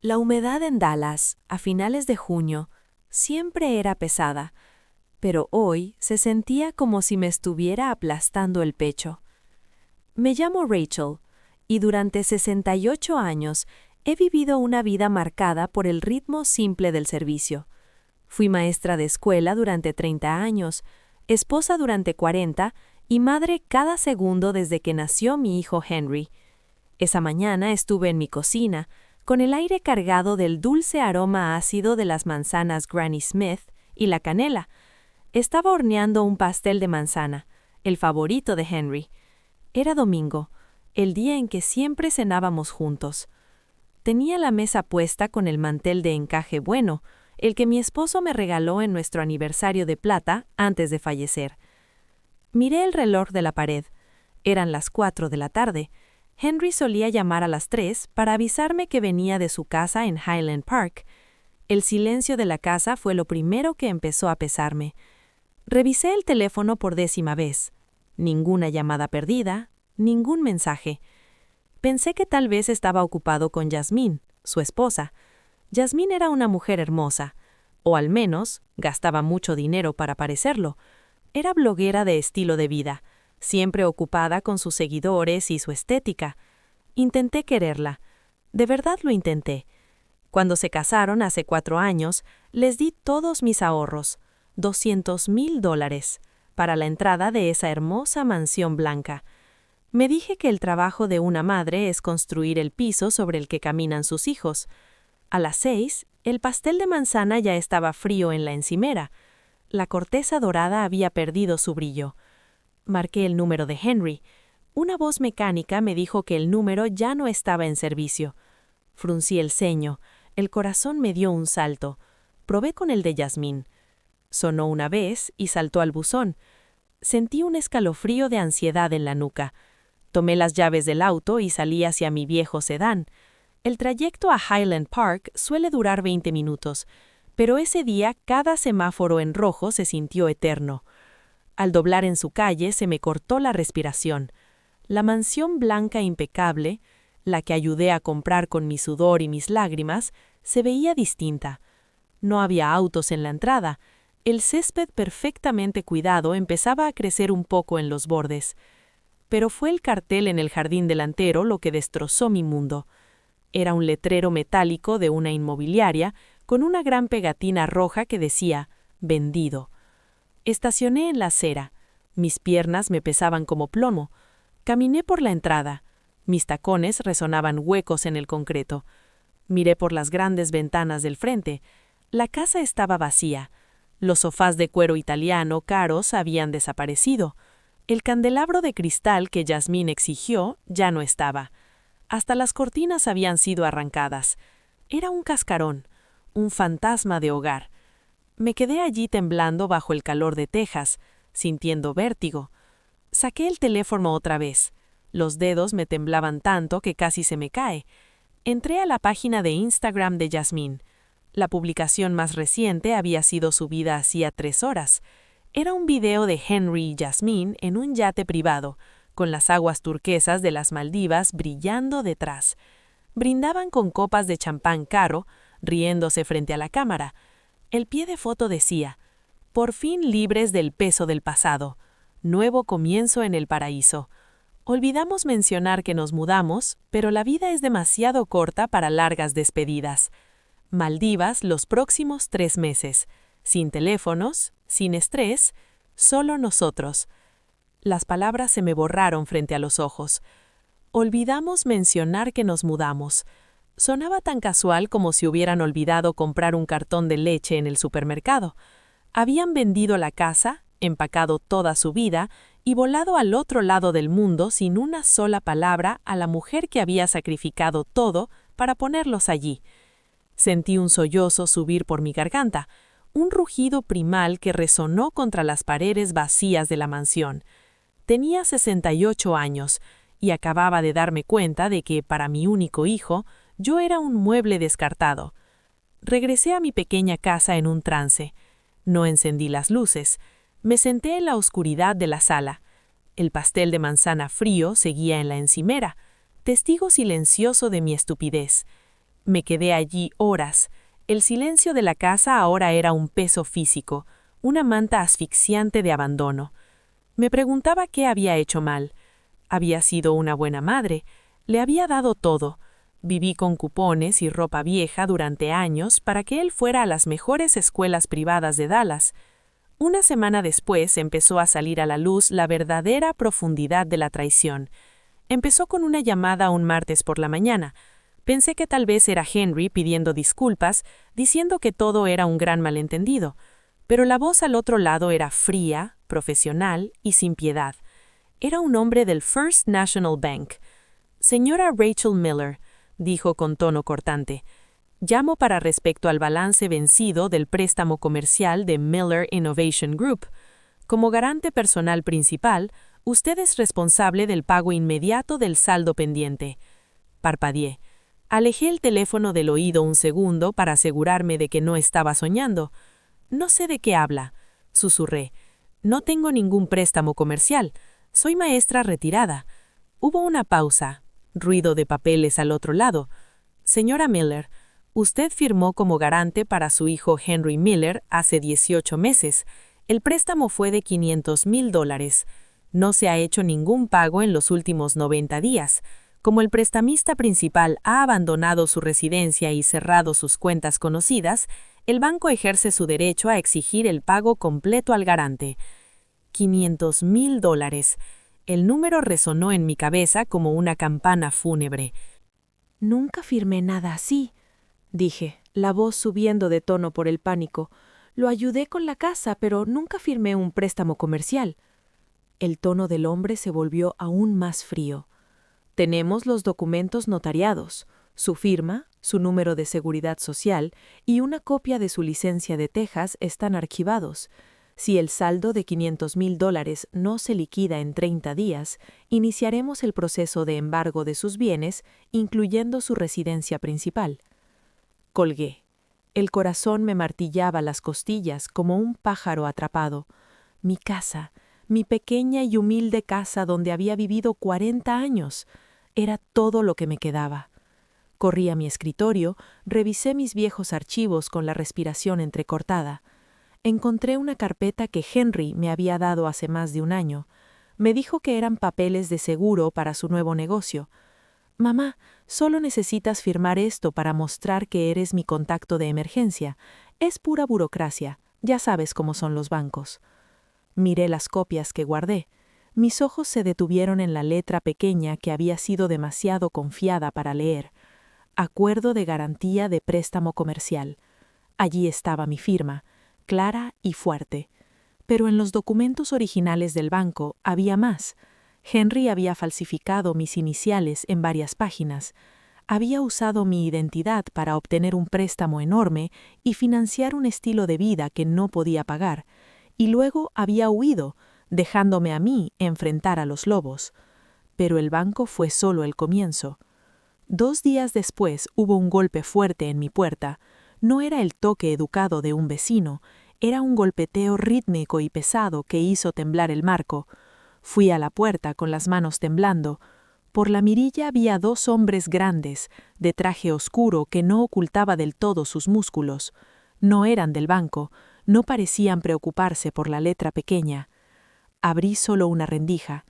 La humedad en Dallas, a finales de junio, siempre era pesada, pero hoy se sentía como si me estuviera aplastando el pecho. Me llamo Rachel, y durante 68 años he vivido una vida marcada por el ritmo simple del servicio. Fui maestra de escuela durante 30 años, esposa durante 40 y madre cada segundo desde que nació mi hijo Henry. Esa mañana estuve en mi cocina, con el aire cargado del dulce aroma ácido de las manzanas Granny Smith y la canela. Estaba horneando un pastel de manzana, el favorito de Henry. Era domingo, el día en que siempre cenábamos juntos. Tenía la mesa puesta con el mantel de encaje bueno, el que mi esposo me regaló en nuestro aniversario de plata antes de fallecer. Miré el reloj de la pared. Eran las 4 de la tarde. Henry solía llamar a las 3 para avisarme que venía de su casa en Highland Park. El silencio de la casa fue lo primero que empezó a pesarme. Revisé el teléfono por 10ª vez. Ninguna llamada perdida, ningún mensaje. Pensé que tal vez estaba ocupado con Yasmín, su esposa. Yasmín era una mujer hermosa, o al menos gastaba mucho dinero para parecerlo. Era bloguera de estilo de vida, siempre ocupada con sus seguidores y su estética. Intenté quererla. De verdad lo intenté. Cuando se casaron hace 4 años, les di todos mis ahorros, $200,000, para la entrada de esa hermosa mansión blanca. Me dije que el trabajo de una madre es construir el piso sobre el que caminan sus hijos. A las 6, el pastel de manzana ya estaba frío en la encimera. La corteza dorada había perdido su brillo. Marqué el número de Henry. Una voz mecánica me dijo que el número ya no estaba en servicio. Fruncí el ceño. El corazón me dio un salto. Probé con el de Yasmín. Sonó una vez y saltó al buzón. Sentí un escalofrío de ansiedad en la nuca. Tomé las llaves del auto y salí hacia mi viejo sedán. El trayecto a Highland Park suele durar 20 minutos, pero ese día cada semáforo en rojo se sintió eterno. Al doblar en su calle se me cortó la respiración. La mansión blanca impecable, la que ayudé a comprar con mi sudor y mis lágrimas, se veía distinta. No había autos en la entrada. El césped perfectamente cuidado empezaba a crecer un poco en los bordes. Pero fue el cartel en el jardín delantero lo que destrozó mi mundo. Era un letrero metálico de una inmobiliaria con una gran pegatina roja que decía «Vendido». Estacioné en la acera. Mis piernas me pesaban como plomo. Caminé por la entrada. Mis tacones resonaban huecos en el concreto. Miré por las grandes ventanas del frente. La casa estaba vacía. Los sofás de cuero italiano caros habían desaparecido. El candelabro de cristal que Yasmín exigió ya no estaba. Hasta las cortinas habían sido arrancadas. Era un cascarón, un fantasma de hogar. Me quedé allí temblando bajo el calor de Texas, sintiendo vértigo. Saqué el teléfono otra vez. Los dedos me temblaban tanto que casi se me cae. Entré a la página de Instagram de Yasmín. La publicación más reciente había sido subida hacía 3 horas. Era un video de Henry y Yasmín en un yate privado, con las aguas turquesas de las Maldivas brillando detrás. Brindaban con copas de champán caro, riéndose frente a la cámara. El pie de foto decía, «Por fin libres del peso del pasado. Nuevo comienzo en el paraíso. Olvidamos mencionar que nos mudamos, pero la vida es demasiado corta para largas despedidas. Maldivas los próximos 3 meses. Sin teléfonos, sin estrés, solo nosotros». Las palabras se me borraron frente a los ojos. Olvidamos mencionar que nos mudamos. Sonaba tan casual como si hubieran olvidado comprar un cartón de leche en el supermercado. Habían vendido la casa, empacado toda su vida y volado al otro lado del mundo sin una sola palabra a la mujer que había sacrificado todo para ponerlos allí. Sentí un sollozo subir por mi garganta, un rugido primal que resonó contra las paredes vacías de la mansión. Tenía 68 años y acababa de darme cuenta de que, para mi único hijo, yo era un mueble descartado. Regresé a mi pequeña casa en un trance. No encendí las luces. Me senté en la oscuridad de la sala. El pastel de manzana frío seguía en la encimera, testigo silencioso de mi estupidez. Me quedé allí horas. El silencio de la casa ahora era un peso físico, una manta asfixiante de abandono. Me preguntaba qué había hecho mal. Había sido una buena madre. Le había dado todo. Viví con cupones y ropa vieja durante años para que él fuera a las mejores escuelas privadas de Dallas. Una semana después empezó a salir a la luz la verdadera profundidad de la traición. Empezó con una llamada un martes por la mañana. Pensé que tal vez era Henry pidiendo disculpas, diciendo que todo era un gran malentendido, pero la voz al otro lado era fría, profesional y sin piedad. Era un hombre del First National Bank. «Señora Rachel Miller», dijo con tono cortante, «llamo para respecto al balance vencido del préstamo comercial de Miller Innovation Group. Como garante personal principal, usted es responsable del pago inmediato del saldo pendiente». Parpadeé. Alejé el teléfono del oído un segundo para asegurarme de que no estaba soñando. «No sé de qué habla», susurré. «No tengo ningún préstamo comercial. Soy maestra retirada». Hubo una pausa. Ruido de papeles al otro lado. «Señora Miller, usted firmó como garante para su hijo Henry Miller hace 18 meses. El préstamo fue de $500,000. No se ha hecho ningún pago en los últimos 90 días. Como el prestamista principal ha abandonado su residencia y cerrado sus cuentas conocidas, el banco ejerce su derecho a exigir el pago completo al garante». $500,000. El número resonó en mi cabeza como una campana fúnebre. «Nunca firmé nada así», dije, la voz subiendo de tono por el pánico. «Lo ayudé con la casa, pero nunca firmé un préstamo comercial». El tono del hombre se volvió aún más frío. «Tenemos los documentos notariados, su firma, su número de seguridad social y una copia de su licencia de Texas están archivados. Si el saldo de $500,000 no se liquida en 30 días, iniciaremos el proceso de embargo de sus bienes, incluyendo su residencia principal». Colgué. El corazón me martillaba las costillas como un pájaro atrapado. Mi casa, mi pequeña y humilde casa donde había vivido 40 años, era todo lo que me quedaba. Corrí a mi escritorio, revisé mis viejos archivos con la respiración entrecortada. Encontré una carpeta que Henry me había dado hace más de un año. Me dijo que eran papeles de seguro para su nuevo negocio. «Mamá, solo necesitas firmar esto para mostrar que eres mi contacto de emergencia. Es pura burocracia, ya sabes cómo son los bancos». Miré las copias que guardé. Mis ojos se detuvieron en la letra pequeña que había sido demasiado confiada para leer. «Acuerdo de garantía de préstamo comercial». Allí estaba mi firma, clara y fuerte. Pero en los documentos originales del banco había más. Henry había falsificado mis iniciales en varias páginas. Había usado mi identidad para obtener un préstamo enorme y financiar un estilo de vida que no podía pagar. Y luego había huido, dejándome a mí enfrentar a los lobos. Pero el banco fue solo el comienzo. 2 días después hubo un golpe fuerte en mi puerta. No era el toque educado de un vecino, era un golpeteo rítmico y pesado que hizo temblar el marco. Fui a la puerta con las manos temblando. Por la mirilla había 2 hombres grandes, de traje oscuro que no ocultaba del todo sus músculos. No eran del banco, no parecían preocuparse por la letra pequeña. Abrí solo una rendija.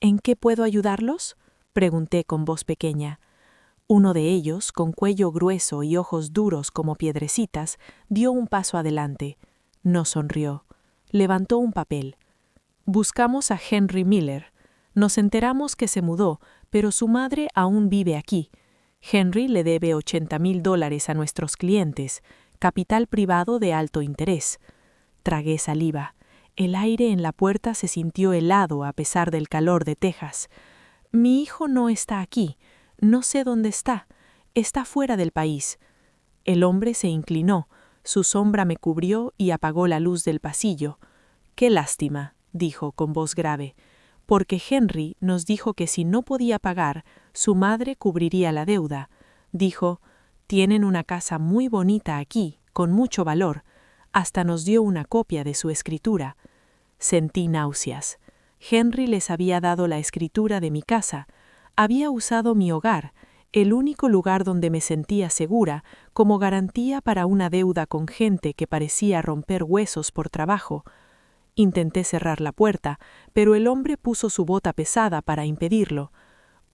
«¿En qué puedo ayudarlos?», pregunté con voz pequeña. Uno de ellos, con cuello grueso y ojos duros como piedrecitas, dio un paso adelante. No sonrió. Levantó un papel. «Buscamos a Henry Miller. Nos enteramos que se mudó, pero su madre aún vive aquí. Henry le debe $80,000 a nuestros clientes, capital privado de alto interés». Tragué saliva. El aire en la puerta se sintió helado a pesar del calor de Texas. «Mi hijo no está aquí. No sé dónde está. Está fuera del país». El hombre se inclinó. Su sombra me cubrió y apagó la luz del pasillo. «Qué lástima», dijo con voz grave, «porque Henry nos dijo que si no podía pagar, su madre cubriría la deuda. Dijo, tienen una casa muy bonita aquí, con mucho valor. Hasta nos dio una copia de su escritura». Sentí náuseas. Henry les había dado la escritura de mi casa. Había usado mi hogar. el único lugar donde me sentía segura, como garantía para una deuda con gente que parecía romper huesos por trabajo. Intenté cerrar la puerta, pero el hombre puso su bota pesada para impedirlo.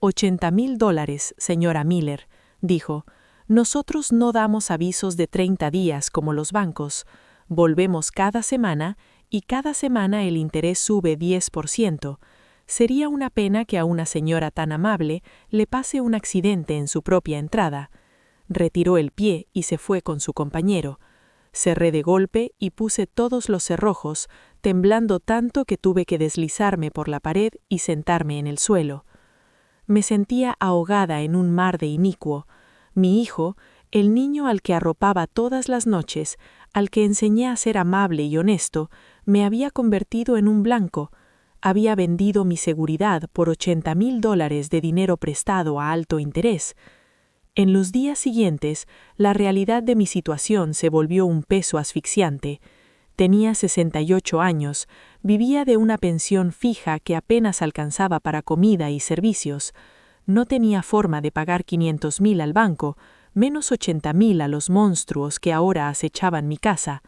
$80,000, señora Miller, dijo. Nosotros no damos avisos de 30 días como los bancos. Volvemos cada semana y cada semana el interés sube 10%. Sería una pena que a una señora tan amable le pase un accidente en su propia entrada. Retiró el pie y se fue con su compañero. Cerré de golpe y puse todos los cerrojos, temblando tanto que tuve que deslizarme por la pared y sentarme en el suelo. Me sentía ahogada en un mar de inicuo. Mi hijo, el niño al que arropaba todas las noches, al que enseñé a ser amable y honesto, me había convertido en un blanco. Había vendido mi seguridad por $80,000 de dinero prestado a alto interés. En los días siguientes, la realidad de mi situación se volvió un peso asfixiante. Tenía 68 años, vivía de una pensión fija que apenas alcanzaba para comida y servicios. No tenía forma de pagar $500,000 al banco, menos $80,000 a los monstruos que ahora acechaban mi casa.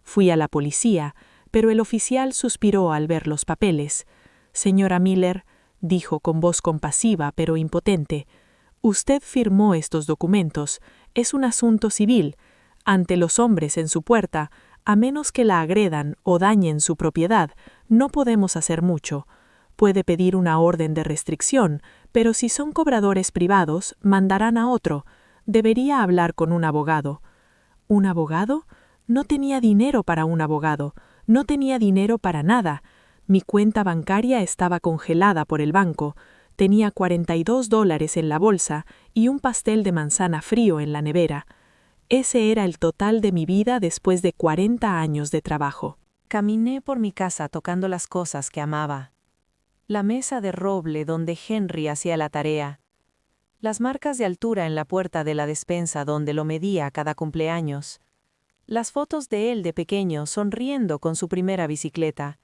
Fui a la policía, pero el oficial suspiró al ver los papeles. Señora Miller, dijo con voz compasiva pero impotente, usted firmó estos documentos. Es un asunto civil. Ante los hombres en su puerta, a menos que la agredan o dañen su propiedad, no podemos hacer mucho. Puede pedir una orden de restricción, pero si son cobradores privados, mandarán a otro. Debería hablar con un abogado. ¿Un abogado? No tenía dinero para un abogado. No tenía dinero para nada. Mi cuenta bancaria estaba congelada por el banco. Tenía $42 en la bolsa y un pastel de manzana frío en la nevera. Ese era el total de mi vida después de 40 años de trabajo. Caminé por mi casa tocando las cosas que amaba. La mesa de roble donde Henry hacía la tarea. Las marcas de altura en la puerta de la despensa donde lo medía cada cumpleaños. Las fotos de él de pequeño sonriendo con su primera bicicleta.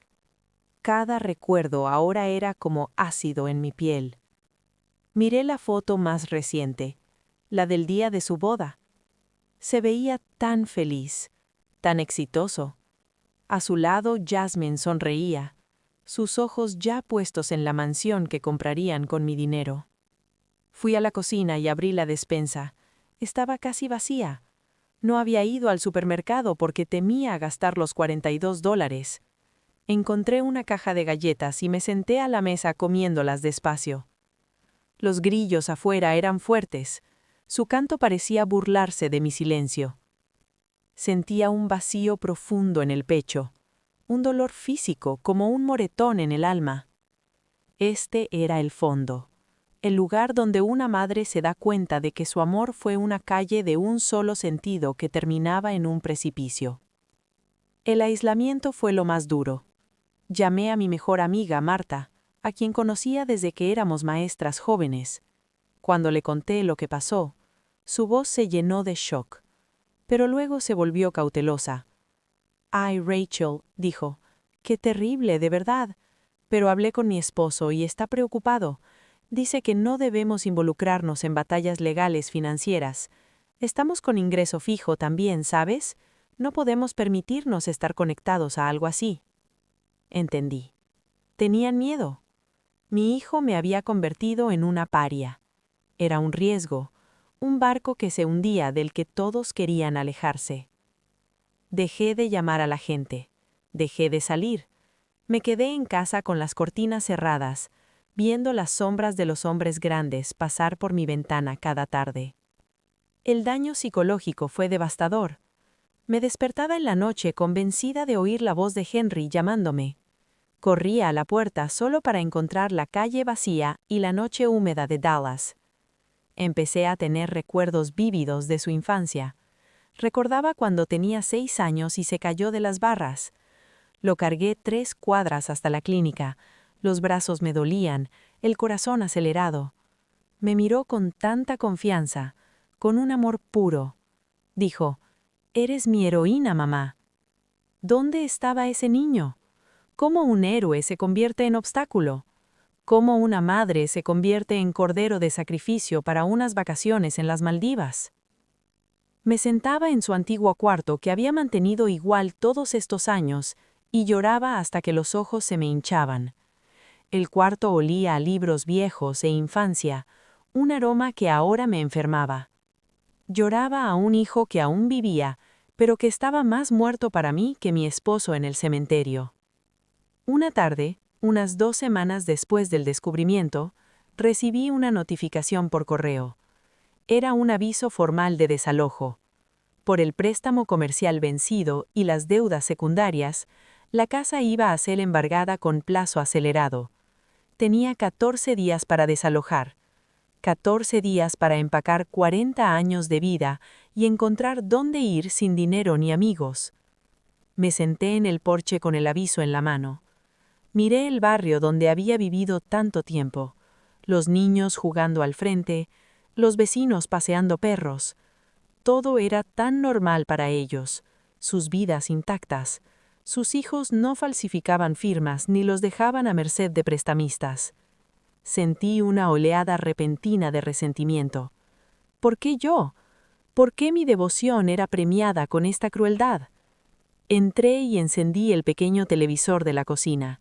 Cada recuerdo ahora era como ácido en mi piel. Miré la foto más reciente, la del día de su boda. Se veía tan feliz, tan exitoso. A su lado Jasmine sonreía, sus ojos ya puestos en la mansión que comprarían con mi dinero. Fui a la cocina y abrí la despensa. Estaba casi vacía. No había ido al supermercado porque temía gastar los $42. Encontré una caja de galletas y me senté a la mesa comiéndolas despacio. Los grillos afuera eran fuertes. Su canto parecía burlarse de mi silencio. Sentía un vacío profundo en el pecho, un dolor físico como un moretón en el alma. Este era el fondo, el lugar donde una madre se da cuenta de que su amor fue una calle de un solo sentido que terminaba en un precipicio. El aislamiento fue lo más duro. Llamé a mi mejor amiga, Marta, a quien conocía desde que éramos maestras jóvenes. Cuando le conté lo que pasó, su voz se llenó de shock, pero luego se volvió cautelosa. «Ay, Rachel», dijo, «qué terrible, de verdad. Pero hablé con mi esposo y está preocupado. Dice que no debemos involucrarnos en batallas legales financieras. Estamos con ingreso fijo también, ¿sabes? No podemos permitirnos estar conectados a algo así». Entendí. Tenían miedo. Mi hijo me había convertido en una paria. Era un riesgo, un barco que se hundía del que todos querían alejarse. Dejé de llamar a la gente. Dejé de salir. Me quedé en casa con las cortinas cerradas, viendo las sombras de los hombres grandes pasar por mi ventana cada tarde. El daño psicológico fue devastador. Me despertaba en la noche convencida de oír la voz de Henry llamándome. Corría a la puerta solo para encontrar la calle vacía y la noche húmeda de Dallas. Empecé a tener recuerdos vívidos de su infancia. Recordaba cuando tenía 6 años y se cayó de las barras. Lo cargué 3 cuadras hasta la clínica. Los brazos me dolían, el corazón acelerado. Me miró con tanta confianza, con un amor puro. Dijo, «Eres mi heroína, mamá». ¿Dónde estaba ese niño? ¿Cómo un héroe se convierte en obstáculo? cómo una madre se convierte en cordero de sacrificio para unas vacaciones en las Maldivas. Me sentaba en su antiguo cuarto que había mantenido igual todos estos años y lloraba hasta que los ojos se me hinchaban. El cuarto olía a libros viejos e infancia, un aroma que ahora me enfermaba. Lloraba a un hijo que aún vivía, pero que estaba más muerto para mí que mi esposo en el cementerio. Una tarde, unas 2 semanas después del descubrimiento, recibí una notificación por correo. Era un aviso formal de desalojo. Por el préstamo comercial vencido y las deudas secundarias, la casa iba a ser embargada con plazo acelerado. Tenía 14 días para desalojar, 14 días para empacar 40 años de vida y encontrar dónde ir sin dinero ni amigos. Me senté en el porche con el aviso en la mano. Miré el barrio donde había vivido tanto tiempo, los niños jugando al frente, los vecinos paseando perros. Todo era tan normal para ellos, sus vidas intactas. Sus hijos no falsificaban firmas ni los dejaban a merced de prestamistas. Sentí una oleada repentina de resentimiento. ¿Por qué yo? ¿Por qué mi devoción era premiada con esta crueldad? Entré y encendí el pequeño televisor de la cocina.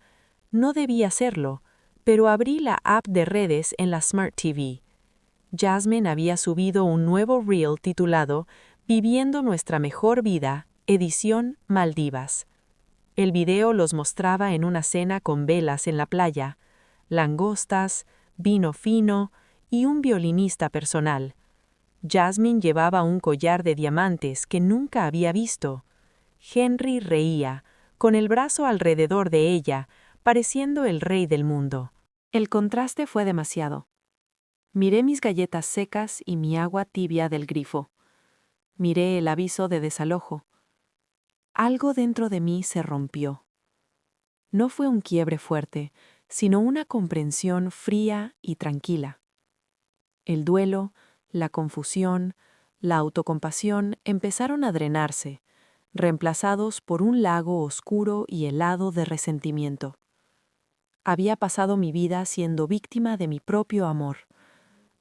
No debía hacerlo, pero abrí la app de redes en la Smart TV. Jasmine había subido un nuevo reel titulado Viviendo nuestra mejor vida, edición Maldivas. El video los mostraba en una cena con velas en la playa, langostas, vino fino y un violinista personal. Jasmine llevaba un collar de diamantes que nunca había visto. Henry reía, con el brazo alrededor de ella, pareciendo el rey del mundo. El contraste fue demasiado. Miré mis galletas secas y mi agua tibia del grifo. Miré el aviso de desalojo. Algo dentro de mí se rompió. No fue un quiebre fuerte, sino una comprensión fría y tranquila. El duelo, la confusión, la autocompasión empezaron a drenarse, reemplazados por un lago oscuro y helado de resentimiento. Había pasado mi vida siendo víctima de mi propio amor.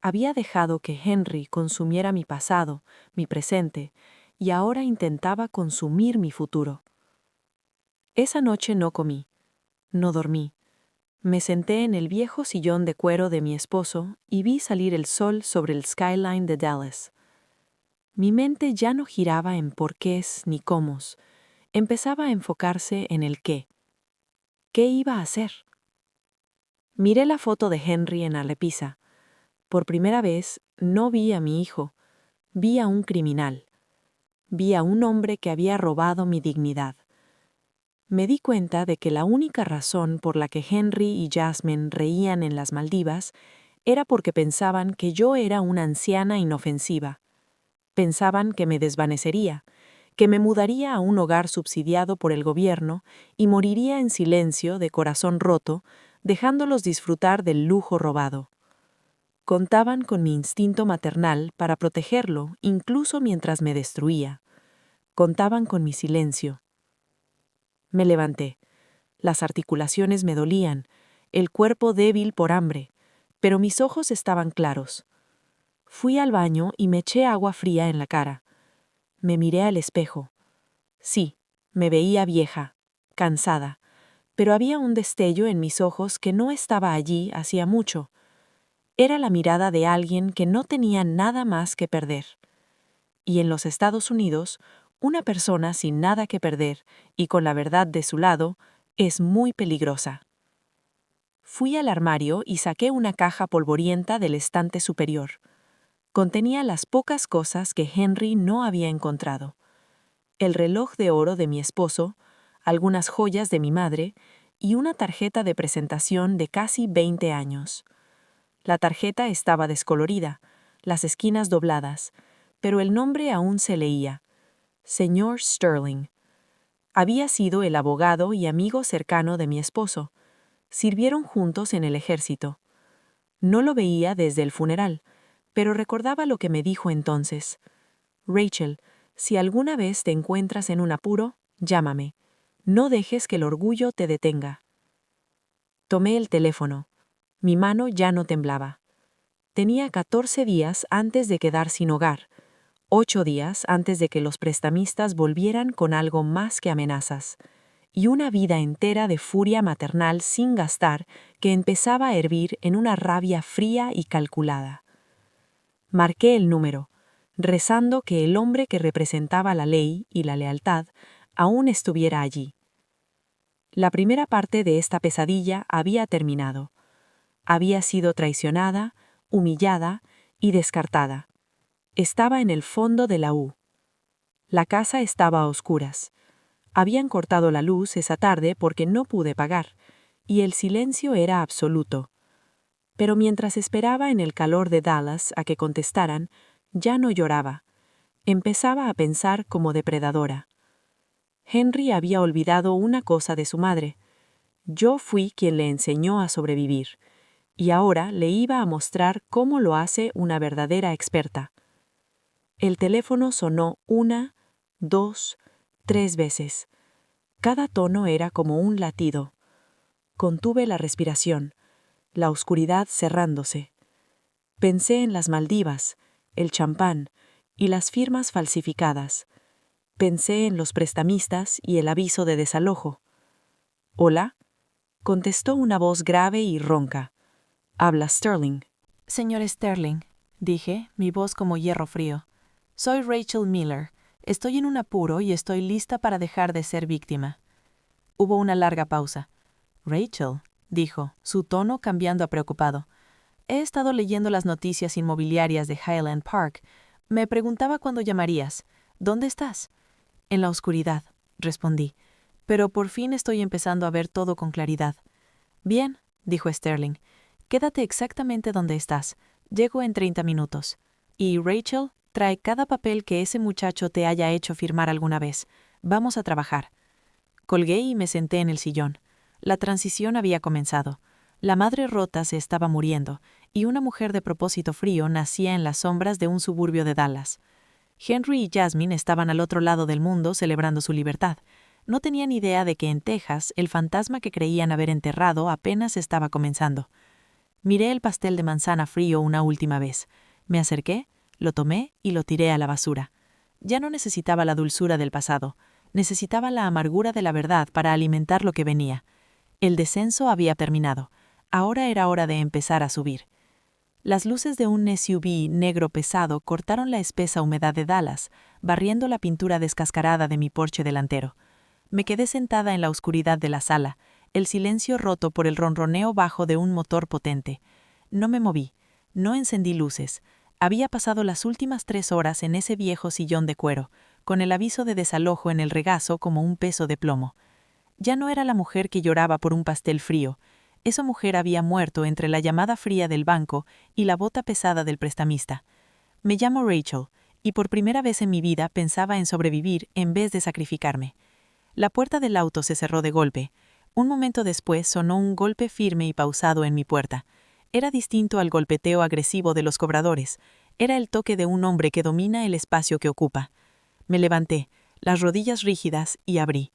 Había dejado que Henry consumiera mi pasado, mi presente, y ahora intentaba consumir mi futuro. Esa noche no comí, no dormí. Me senté en el viejo sillón de cuero de mi esposo y vi salir el sol sobre el skyline de Dallas. Mi mente ya no giraba en porqués ni cómos. Empezaba a enfocarse en el qué. ¿Qué iba a hacer? Miré la foto de Henry en la repisa. Por primera vez, no vi a mi hijo. Vi a un criminal. Vi a un hombre que había robado mi dignidad. Me di cuenta de que la única razón por la que Henry y Jasmine reían en las Maldivas era porque pensaban que yo era una anciana inofensiva. Pensaban que me desvanecería, que me mudaría a un hogar subsidiado por el gobierno y moriría en silencio, de corazón roto, dejándolos disfrutar del lujo robado. Contaban con mi instinto maternal para protegerlo, incluso mientras me destruía. Contaban con mi silencio. Me levanté. Las articulaciones me dolían, el cuerpo débil por hambre, pero mis ojos estaban claros. Fui al baño y me eché agua fría en la cara. Me miré al espejo. Sí, me veía vieja, cansada, pero había un destello en mis ojos que no estaba allí hacía mucho. Era la mirada de alguien que no tenía nada más que perder. Y en los Estados Unidos, una persona sin nada que perder y con la verdad de su lado es muy peligrosa. Fui al armario y saqué una caja polvorienta del estante superior. Contenía las pocas cosas que Henry no había encontrado: el reloj de oro de mi esposo, algunas joyas de mi madre y una tarjeta de presentación de casi 20 años. La tarjeta estaba descolorida, las esquinas dobladas, pero el nombre aún se leía: Señor Sterling. Había sido el abogado y amigo cercano de mi esposo. Sirvieron juntos en el ejército. No lo veía desde el funeral, pero recordaba lo que me dijo entonces: Rachel, si alguna vez te encuentras en un apuro, llámame. No dejes que el orgullo te detenga. Tomé el teléfono. Mi mano ya no temblaba. Tenía 14 días antes de quedar sin hogar, 8 días antes de que los prestamistas volvieran con algo más que amenazas, y una vida entera de furia maternal sin gastar que empezaba a hervir en una rabia fría y calculada. Marqué el número, rezando que el hombre que representaba la ley y la lealtad aún estuviera allí. La primera parte de esta pesadilla había terminado. Había sido traicionada, humillada y descartada. Estaba en el fondo de la U. La casa estaba a oscuras. Habían cortado la luz esa tarde porque no pude pagar, y el silencio era absoluto. Pero mientras esperaba en el calor de Dallas a que contestaran, ya no lloraba. Empezaba a pensar como depredadora. Henry había olvidado una cosa de su madre. Yo fui quien le enseñó a sobrevivir, y ahora le iba a mostrar cómo lo hace una verdadera experta. El teléfono sonó 1, 2, 3 veces. Cada tono era como un latido. Contuve la respiración, la oscuridad cerrándose. Pensé en las Maldivas, el champán y las firmas falsificadas. Pensé en los prestamistas y el aviso de desalojo. «¿Hola?», contestó una voz grave y ronca. «Habla Sterling». Señor Sterling, dije, mi voz como hierro frío. Soy Rachel Miller. Estoy en un apuro y estoy lista para dejar de ser víctima. Hubo una larga pausa. Rachel, dijo, su tono cambiando a preocupado. He estado leyendo las noticias inmobiliarias de Highland Park. Me preguntaba cuándo llamarías. ¿Dónde estás? En la oscuridad, respondí. Pero por fin estoy empezando a ver todo con claridad. Bien, dijo Sterling. Quédate exactamente donde estás. Llego en 30 minutos. Y Rachel, trae cada papel que ese muchacho te haya hecho firmar alguna vez. Vamos a trabajar. Colgué y me senté en el sillón. La transición había comenzado. La madre rota se estaba muriendo, y una mujer de propósito frío nacía en las sombras de un suburbio de Dallas. Henry y Jasmine estaban al otro lado del mundo celebrando su libertad. No tenían idea de que en Texas el fantasma que creían haber enterrado apenas estaba comenzando. Miré el pastel de manzana frío una última vez. Me acerqué, lo tomé y lo tiré a la basura. Ya no necesitaba la dulzura del pasado. Necesitaba la amargura de la verdad para alimentar lo que venía. El descenso había terminado. Ahora era hora de empezar a subir. Las luces de un SUV negro pesado cortaron la espesa humedad de Dallas, barriendo la pintura descascarada de mi porche delantero. Me quedé sentada en la oscuridad de la sala, el silencio roto por el ronroneo bajo de un motor potente. No me moví, no encendí luces. Había pasado las últimas 3 horas en ese viejo sillón de cuero, con el aviso de desalojo en el regazo como un peso de plomo. Ya no era la mujer que lloraba por un pastel frío. Esa mujer había muerto entre la llamada fría del banco y la bota pesada del prestamista. Me llamo Rachel, y por primera vez en mi vida pensaba en sobrevivir en vez de sacrificarme. La puerta del auto se cerró de golpe. Un momento después sonó un golpe firme y pausado en mi puerta. Era distinto al golpeteo agresivo de los cobradores. Era el toque de un hombre que domina el espacio que ocupa. Me levanté, las rodillas rígidas, y abrí.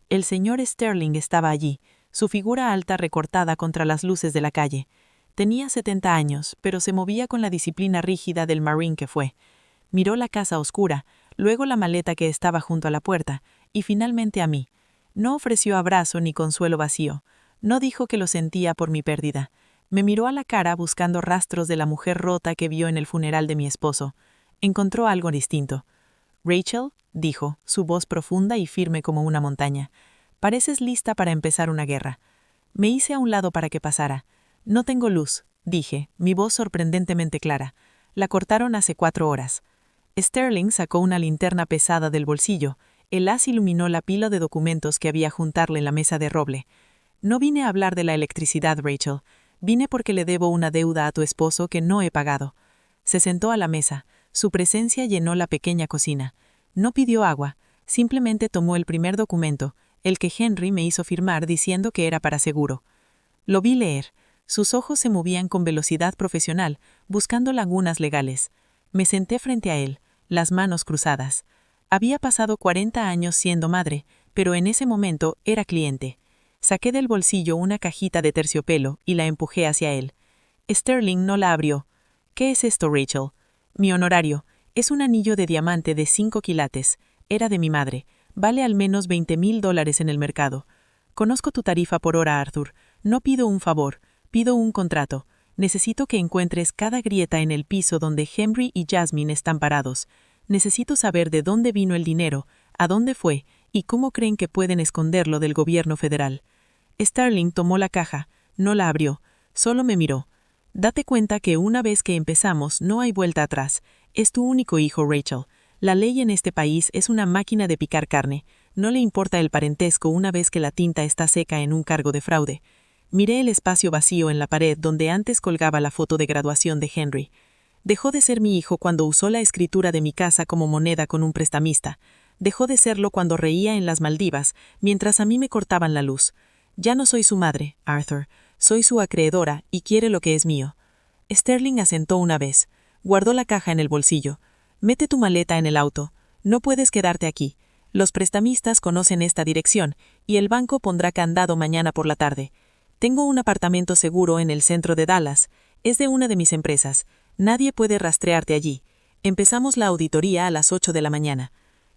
El señor Sterling estaba allí, su figura alta recortada contra las luces de la calle. Tenía 70 años, pero se movía con la disciplina rígida del Marine que fue. Miró la casa oscura, luego la maleta que estaba junto a la puerta, y finalmente a mí. No ofreció abrazo ni consuelo vacío. No dijo que lo sentía por mi pérdida. Me miró a la cara buscando rastros de la mujer rota que vio en el funeral de mi esposo. Encontró algo distinto. «Rachel», dijo, su voz profunda y firme como una montaña, «pareces lista para empezar una guerra». Me hice a un lado para que pasara. «No tengo luz», dije, mi voz sorprendentemente clara. «La cortaron hace 4 horas». Sterling sacó una linterna pesada del bolsillo. El haz iluminó la pila de documentos que había juntarle en la mesa de roble. «No vine a hablar de la electricidad, Rachel. Vine porque le debo una deuda a tu esposo que no he pagado». Se sentó a la mesa. Su presencia llenó la pequeña cocina. No pidió agua, simplemente tomó el primer documento, el que Henry me hizo firmar diciendo que era para seguro. Lo vi leer. Sus ojos se movían con velocidad profesional, buscando lagunas legales. Me senté frente a él, las manos cruzadas. Había pasado 40 años siendo madre, pero en ese momento era cliente. Saqué del bolsillo una cajita de terciopelo y la empujé hacia él. Sterling no la abrió. ¿Qué es esto, Rachel? Mi honorario. Es un anillo de diamante de 5 quilates. Era de mi madre. Vale al menos $20,000 en el mercado. Conozco tu tarifa por hora, Arthur. No pido un favor, pido un contrato. Necesito que encuentres cada grieta en el piso donde Henry y Jasmine están parados. Necesito saber de dónde vino el dinero, a dónde fue y cómo creen que pueden esconderlo del gobierno federal. Sterling tomó la caja, no la abrió, solo me miró. Date cuenta que una vez que empezamos no hay vuelta atrás. Es tu único hijo, Rachel. La ley en este país es una máquina de picar carne. No le importa el parentesco una vez que la tinta está seca en un cargo de fraude. Miré el espacio vacío en la pared donde antes colgaba la foto de graduación de Henry. Dejó de ser mi hijo cuando usó la escritura de mi casa como moneda con un prestamista. Dejó de serlo cuando reía en las Maldivas, mientras a mí me cortaban la luz. Ya no soy su madre, Arthur. Soy su acreedora y quiere lo que es mío. Sterling asentó una vez. Guardó la caja en el bolsillo. Mete tu maleta en el auto. No puedes quedarte aquí. Los prestamistas conocen esta dirección y el banco pondrá candado mañana por la tarde. Tengo un apartamento seguro en el centro de Dallas. Es de una de mis empresas. Nadie puede rastrearte allí. Empezamos la auditoría a las 8 de la mañana.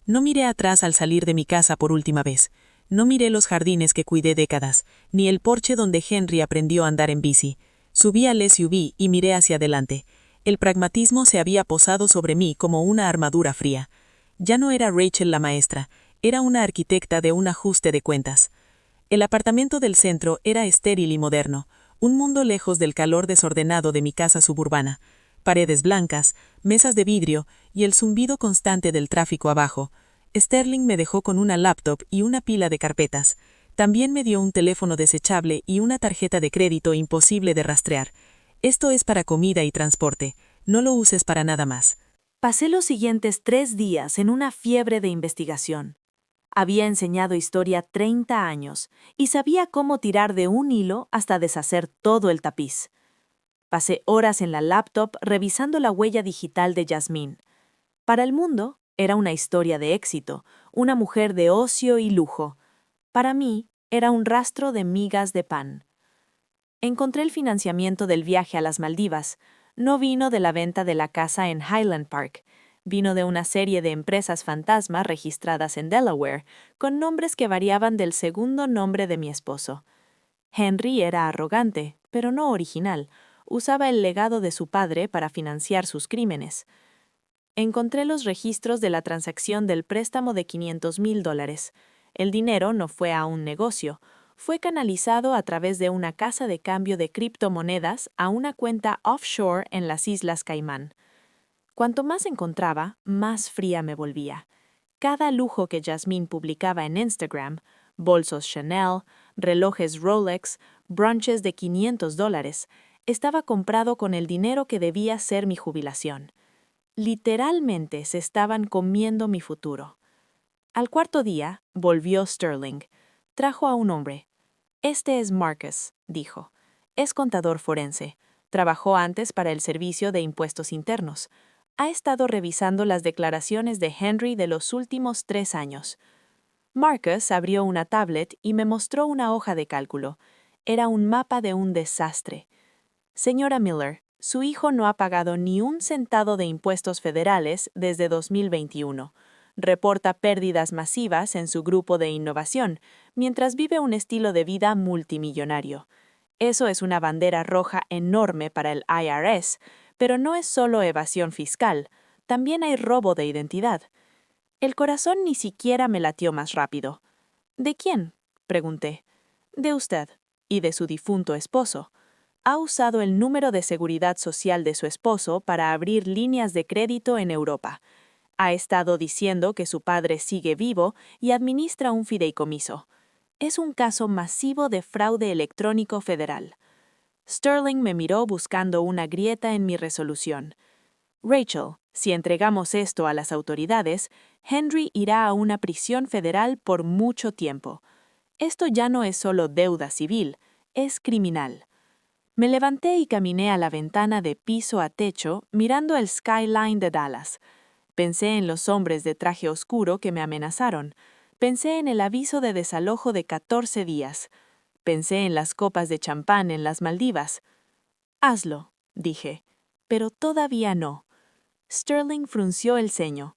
No miré atrás al salir de mi casa por última vez. No miré los jardines que cuidé décadas, ni el porche donde Henry aprendió a andar en bici. Subí al SUV y miré hacia adelante. El pragmatismo se había posado sobre mí como una armadura fría. Ya no era Rachel la maestra, era una arquitecta de un ajuste de cuentas. El apartamento del centro era estéril y moderno, un mundo lejos del calor desordenado de mi casa suburbana. Paredes blancas, mesas de vidrio y el zumbido constante del tráfico abajo. Sterling me dejó con una laptop y una pila de carpetas. También me dio un teléfono desechable y una tarjeta de crédito imposible de rastrear. Esto es para comida y transporte. No lo uses para nada más. Pasé los siguientes 3 días en una fiebre de investigación. Había enseñado historia 30 años y sabía cómo tirar de un hilo hasta deshacer todo el tapiz. Pasé horas en la laptop revisando la huella digital de Jasmine. Para el mundo, era una historia de éxito, una mujer de ocio y lujo. Para mí, era un rastro de migas de pan. Encontré el financiamiento del viaje a las Maldivas. No vino de la venta de la casa en Highland Park. Vino de una serie de empresas fantasma registradas en Delaware, con nombres que variaban del segundo nombre de mi esposo. Henry era arrogante, pero no original. Usaba el legado de su padre para financiar sus crímenes. Encontré los registros de la transacción del préstamo de $500,000. El dinero no fue a un negocio, fue canalizado a través de una casa de cambio de criptomonedas a una cuenta offshore en las Islas Caimán. Cuanto más encontraba, más fría me volvía. Cada lujo que Jasmine publicaba en Instagram, bolsos Chanel, relojes Rolex, brunches de $500, estaba comprado con el dinero que debía ser mi jubilación. Literalmente se estaban comiendo mi futuro. Al cuarto día, volvió Sterling. Trajo a un hombre. Este es Marcus, dijo. Es contador forense. Trabajó antes para el Servicio de Impuestos Internos. Ha estado revisando las declaraciones de Henry de los últimos 3 años. Marcus abrió una tablet y me mostró una hoja de cálculo. Era un mapa de un desastre. Señora Miller, su hijo no ha pagado ni un centavo de impuestos federales desde 2021. Reporta pérdidas masivas en su grupo de innovación, mientras vive un estilo de vida multimillonario. Eso es una bandera roja enorme para el IRS, pero no es solo evasión fiscal, también hay robo de identidad. El corazón ni siquiera me latió más rápido. ¿De quién?, pregunté. De usted y de su difunto esposo. Ha usado el número de seguridad social de su esposo para abrir líneas de crédito en Europa. Ha estado diciendo que su padre sigue vivo y administra un fideicomiso. Es un caso masivo de fraude electrónico federal. Sterling me miró buscando una grieta en mi resolución. Rachel, si entregamos esto a las autoridades, Henry irá a una prisión federal por mucho tiempo. Esto ya no es solo deuda civil, es criminal. Me levanté y caminé a la ventana de piso a techo, mirando el skyline de Dallas. Pensé en los hombres de traje oscuro que me amenazaron. Pensé en el aviso de desalojo de 14 días. Pensé en las copas de champán en las Maldivas. Hazlo, dije, pero todavía no. Sterling frunció el ceño.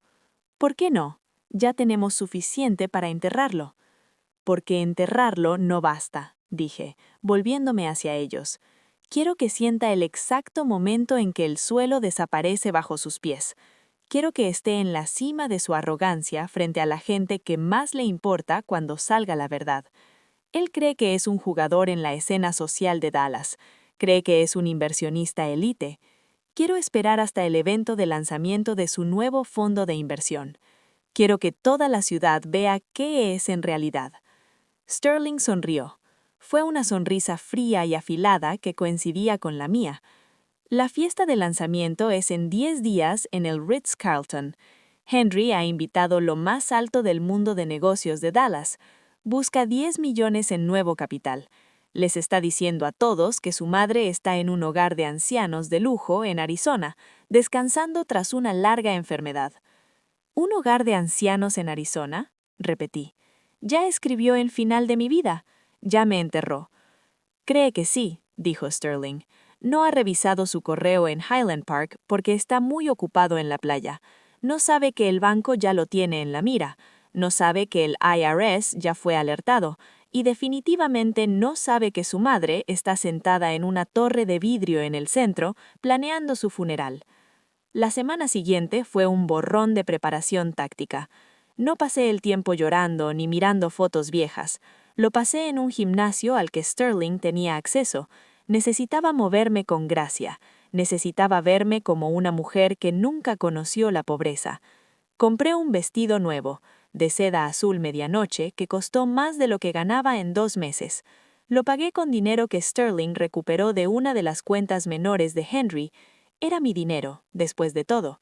¿Por qué no? Ya tenemos suficiente para enterrarlo. Porque enterrarlo no basta, dije, volviéndome hacia ellos. Quiero que sienta el exacto momento en que el suelo desaparece bajo sus pies. Quiero que esté en la cima de su arrogancia frente a la gente que más le importa cuando salga la verdad. Él cree que es un jugador en la escena social de Dallas. Cree que es un inversionista élite. Quiero esperar hasta el evento de lanzamiento de su nuevo fondo de inversión. Quiero que toda la ciudad vea qué es en realidad. Sterling sonrió. Fue una sonrisa fría y afilada que coincidía con la mía. La fiesta de lanzamiento es en 10 días en el Ritz-Carlton. Henry ha invitado lo más alto del mundo de negocios de Dallas. Busca 10 millones en nuevo capital. Les está diciendo a todos que su madre está en un hogar de ancianos de lujo en Arizona, descansando tras una larga enfermedad. ¿Un hogar de ancianos en Arizona? Repetí. Ya escribió El final de mi vida. Ya me enterró. Cree que sí, dijo Sterling. No ha revisado su correo en Highland Park porque está muy ocupado en la playa. No sabe que el banco ya lo tiene en la mira. No sabe que el IRS ya fue alertado. Y definitivamente no sabe que su madre está sentada en una torre de vidrio en el centro, planeando su funeral. La semana siguiente fue un borrón de preparación táctica. No pasé el tiempo llorando ni mirando fotos viejas. Lo pasé en un gimnasio al que Sterling tenía acceso. Necesitaba moverme con gracia. Necesitaba verme como una mujer que nunca conoció la pobreza. Compré un vestido nuevo, de seda azul medianoche, que costó más de lo que ganaba en 2 meses. Lo pagué con dinero que Sterling recuperó de una de las cuentas menores de Henry. Era mi dinero, después de todo.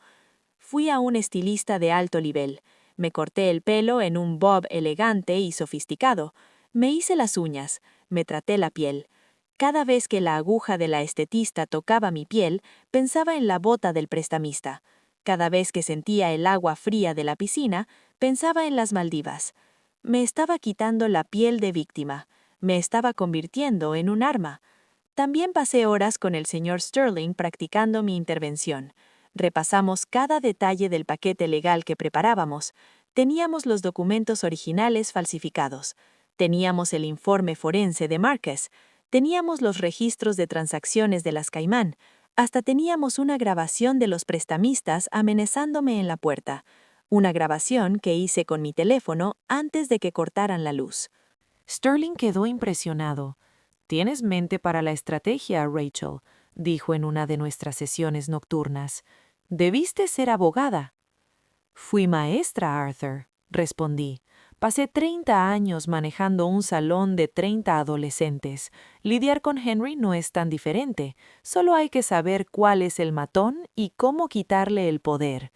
Fui a un estilista de alto nivel. Me corté el pelo en un bob elegante y sofisticado. Me hice las uñas. Me traté la piel. Cada vez que la aguja de la estetista tocaba mi piel, pensaba en la bota del prestamista. Cada vez que sentía el agua fría de la piscina, pensaba en las Maldivas. Me estaba quitando la piel de víctima. Me estaba convirtiendo en un arma. También pasé horas con el señor Sterling practicando mi intervención. Repasamos cada detalle del paquete legal que preparábamos. Teníamos los documentos originales falsificados. Teníamos el informe forense de Márquez. Teníamos los registros de transacciones de las Caimán. Hasta teníamos una grabación de los prestamistas amenazándome en la puerta. Una grabación que hice con mi teléfono antes de que cortaran la luz. Sterling quedó impresionado. «Tienes mente para la estrategia, Rachel», dijo en una de nuestras sesiones nocturnas. «Debiste ser abogada». «Fui maestra, Arthur», respondí. «Pasé 30 años manejando un salón de 30 adolescentes. Lidiar con Henry no es tan diferente. Solo hay que saber cuál es el matón y cómo quitarle el poder».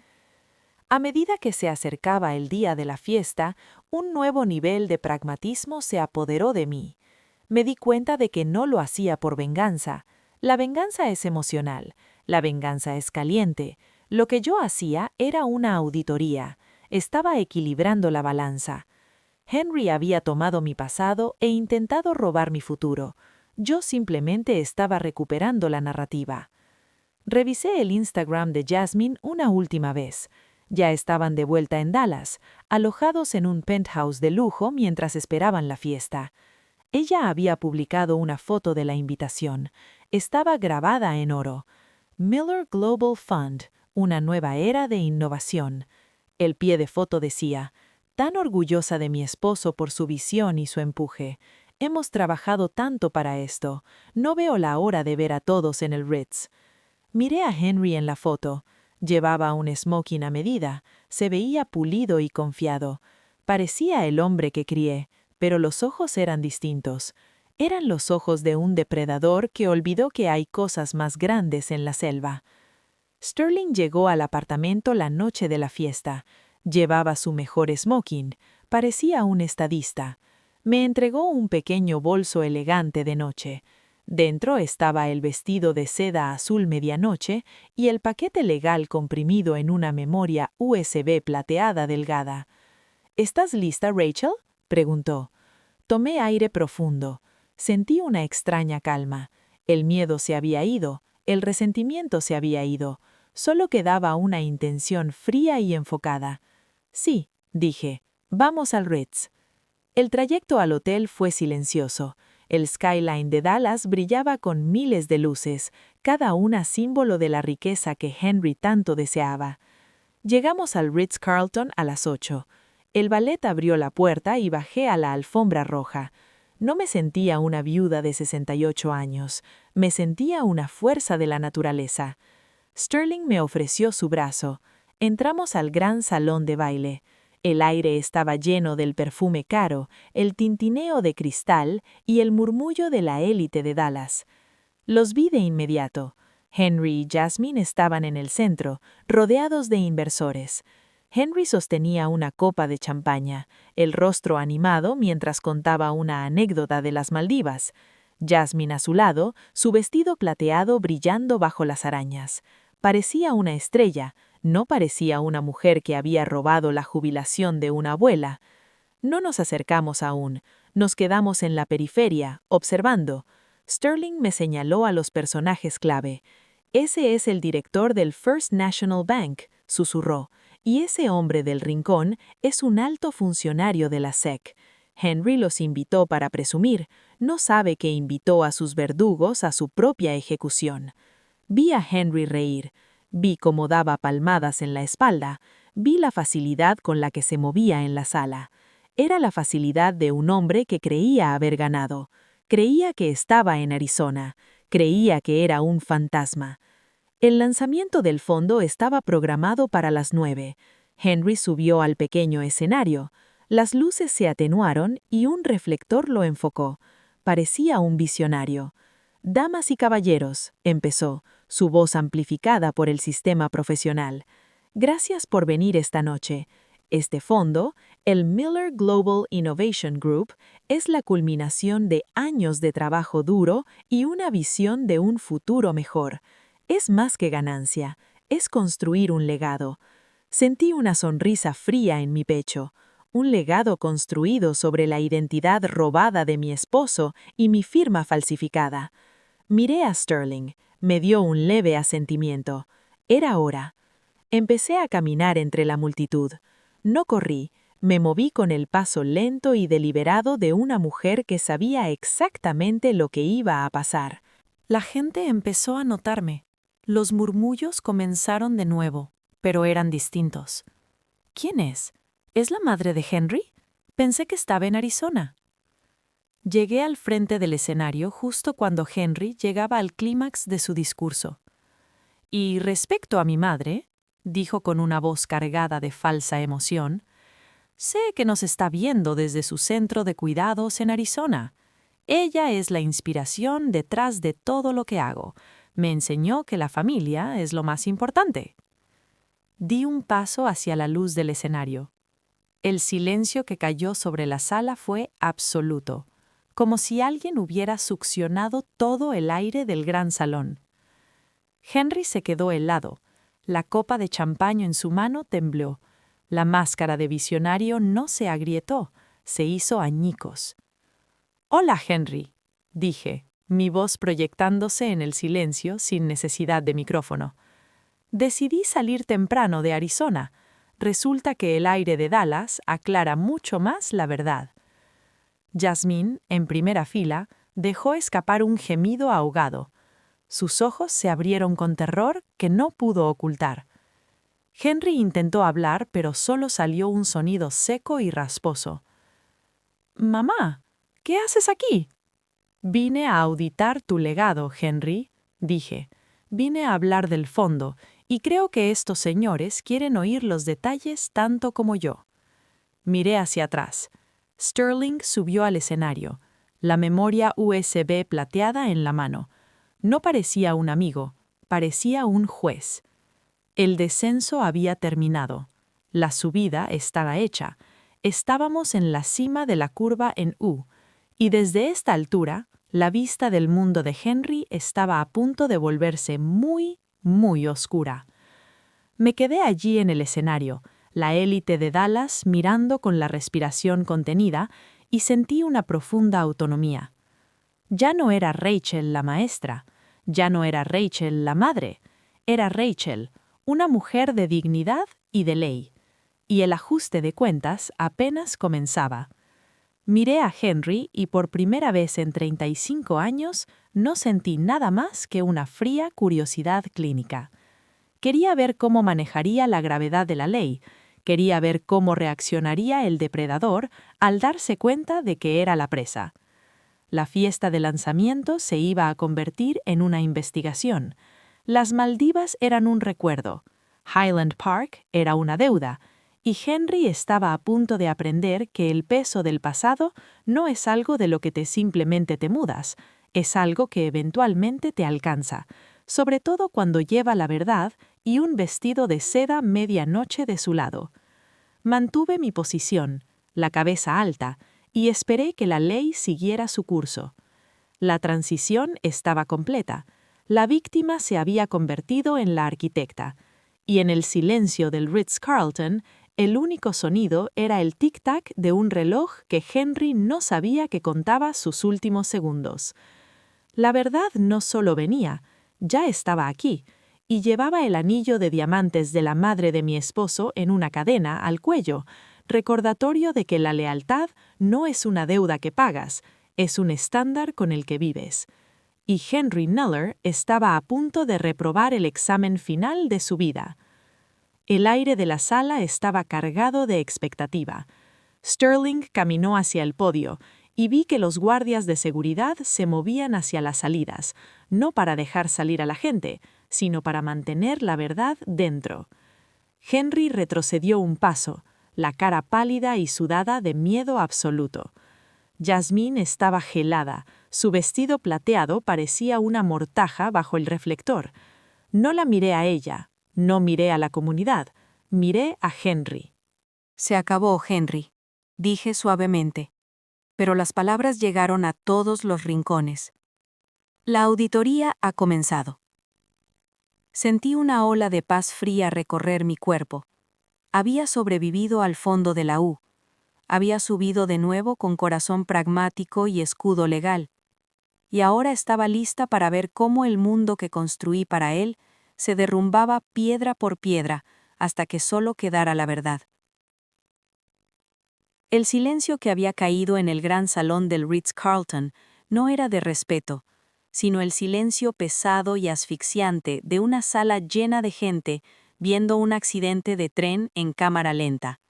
A medida que se acercaba el día de la fiesta, un nuevo nivel de pragmatismo se apoderó de mí. Me di cuenta de que no lo hacía por venganza. La venganza es emocional, la venganza es caliente. Lo que yo hacía era una auditoría. Estaba equilibrando la balanza. Henry había tomado mi pasado e intentado robar mi futuro. Yo simplemente estaba recuperando la narrativa. Revisé el Instagram de Jasmine una última vez. Ya estaban de vuelta en Dallas, alojados en un penthouse de lujo mientras esperaban la fiesta. Ella había publicado una foto de la invitación. Estaba grabada en oro. Miller Global Fund, una nueva era de innovación. El pie de foto decía: «Tan orgullosa de mi esposo por su visión y su empuje. Hemos trabajado tanto para esto. No veo la hora de ver a todos en el Ritz». Miré a Henry en la foto. Llevaba un smoking a medida. Se veía pulido y confiado. Parecía el hombre que crié, pero los ojos eran distintos. Eran los ojos de un depredador que olvidó que hay cosas más grandes en la selva. Sterling llegó al apartamento la noche de la fiesta. Llevaba su mejor smoking. Parecía un estadista. Me entregó un pequeño bolso elegante de noche. Dentro estaba el vestido de seda azul medianoche y el paquete legal comprimido en una memoria USB plateada delgada. «¿Estás lista, Rachel?», preguntó. Tomé aire profundo. Sentí una extraña calma. El miedo se había ido, el resentimiento se había ido. Solo quedaba una intención fría y enfocada. Sí, dije, vamos al Ritz. El trayecto al hotel fue silencioso. El skyline de Dallas brillaba con miles de luces, cada una símbolo de la riqueza que Henry tanto deseaba. Llegamos al Ritz-Carlton a las 8. El valet abrió la puerta y bajé a la alfombra roja. No me sentía una viuda de 68 años, me sentía una fuerza de la naturaleza. Sterling me ofreció su brazo. Entramos al gran salón de baile. El aire estaba lleno del perfume caro, el tintineo de cristal y el murmullo de la élite de Dallas. Los vi de inmediato. Henry y Jasmine estaban en el centro, rodeados de inversores. Henry sostenía una copa de champaña, el rostro animado mientras contaba una anécdota de las Maldivas. Jasmine a su lado, su vestido plateado brillando bajo las arañas. Parecía una estrella, no parecía una mujer que había robado la jubilación de una abuela. No nos acercamos aún, nos quedamos en la periferia, observando. Sterling me señaló a los personajes clave. Ese es el director del First National Bank, susurró, y ese hombre del rincón es un alto funcionario de la SEC. Henry los invitó para presumir, no sabe que invitó a sus verdugos a su propia ejecución. Vi a Henry reír, vi cómo daba palmadas en la espalda, vi la facilidad con la que se movía en la sala. Era la facilidad de un hombre que creía haber ganado. Creía que estaba en Arizona. Creía que era un fantasma. El lanzamiento del fondo estaba programado para las 9. Henry subió al pequeño escenario. Las luces se atenuaron y un reflector lo enfocó. Parecía un visionario. «Damas y caballeros», empezó, su voz amplificada por el sistema profesional. «Gracias por venir esta noche. Este fondo, el Miller Global Innovation Group, es la culminación de años de trabajo duro y una visión de un futuro mejor. Es más que ganancia, es construir un legado. Sentí una sonrisa fría en mi pecho, un legado construido sobre la identidad robada de mi esposo y mi firma falsificada. Miré a Sterling, me dio un leve asentimiento. Era hora. Empecé a caminar entre la multitud. No corrí, me moví con el paso lento y deliberado de una mujer que sabía exactamente lo que iba a pasar. La gente empezó a notarme. Los murmullos comenzaron de nuevo, pero eran distintos. ¿Quién es? ¿Es la madre de Henry? Pensé que estaba en Arizona. Llegué al frente del escenario justo cuando Henry llegaba al clímax de su discurso. Y respecto a mi madre, dijo con una voz cargada de falsa emoción, sé que nos está viendo desde su centro de cuidados en Arizona. Ella es la inspiración detrás de todo lo que hago. Me enseñó que la familia es lo más importante. Di un paso hacia la luz del escenario. El silencio que cayó sobre la sala fue absoluto, como si alguien hubiera succionado todo el aire del gran salón. Henry se quedó helado. La copa de champaña en su mano tembló. La máscara de visionario no se agrietó, se hizo añicos. «Hola, Henry», dije, mi voz proyectándose en el silencio sin necesidad de micrófono. «Decidí salir temprano de Arizona. Resulta que el aire de Dallas aclara mucho más la verdad». Jasmine, en primera fila, dejó escapar un gemido ahogado. Sus ojos se abrieron con terror que no pudo ocultar. Henry intentó hablar, pero solo salió un sonido seco y rasposo. «Mamá, ¿qué haces aquí?» «Vine a auditar tu legado, Henry», dije. «Vine a hablar del fondo, y creo que estos señores quieren oír los detalles tanto como yo». Miré hacia atrás. Sterling subió al escenario, la memoria USB plateada en la mano. No parecía un amigo, parecía un juez. El descenso había terminado. La subida estaba hecha. Estábamos en la cima de la curva en U, y desde esta altura, la vista del mundo de Henry estaba a punto de volverse muy, muy oscura. Me quedé allí en el escenario, la élite de Dallas mirando con la respiración contenida, y sentí una profunda autonomía. Ya no era Rachel la maestra, ya no era Rachel la madre, era Rachel, una mujer de dignidad y de ley. Y el ajuste de cuentas apenas comenzaba. Miré a Henry y por primera vez en 35 años no sentí nada más que una fría curiosidad clínica. Quería ver cómo manejaría la gravedad de la ley, quería ver cómo reaccionaría el depredador al darse cuenta de que era la presa. La fiesta de lanzamiento se iba a convertir en una investigación. Las Maldivas eran un recuerdo, Highland Park era una deuda, y Henry estaba a punto de aprender que el peso del pasado no es algo de lo que simplemente te mudas, es algo que eventualmente te alcanza, sobre todo cuando lleva la verdad y un vestido de seda medianoche de su lado. Mantuve mi posición, la cabeza alta, y esperé que la ley siguiera su curso. La transición estaba completa. La víctima se había convertido en la arquitecta, y en el silencio del Ritz-Carlton, el único sonido era el tic-tac de un reloj que Henry no sabía que contaba sus últimos segundos. La verdad no solo venía, ya estaba aquí, y llevaba el anillo de diamantes de la madre de mi esposo en una cadena al cuello, recordatorio de que la lealtad no es una deuda que pagas, es un estándar con el que vives. Y Henry Kneller estaba a punto de reprobar el examen final de su vida. El aire de la sala estaba cargado de expectativa. Sterling caminó hacia el podio y vi que los guardias de seguridad se movían hacia las salidas, no para dejar salir a la gente, sino para mantener la verdad dentro. Henry retrocedió un paso, la cara pálida y sudada de miedo absoluto. Jasmine estaba gelada, su vestido plateado parecía una mortaja bajo el reflector. No la miré a ella, no miré a la comunidad, miré a Henry. Se acabó, Henry, dije suavemente, pero las palabras llegaron a todos los rincones. La auditoría ha comenzado. Sentí una ola de paz fría recorrer mi cuerpo. Había sobrevivido al fondo de la U. Había subido de nuevo con corazón pragmático y escudo legal. Y ahora estaba lista para ver cómo el mundo que construí para él se derrumbaba piedra por piedra hasta que solo quedara la verdad. El silencio que había caído en el gran salón del Ritz-Carlton no era de respeto, sino el silencio pesado y asfixiante de una sala llena de gente viendo un accidente de tren en cámara lenta.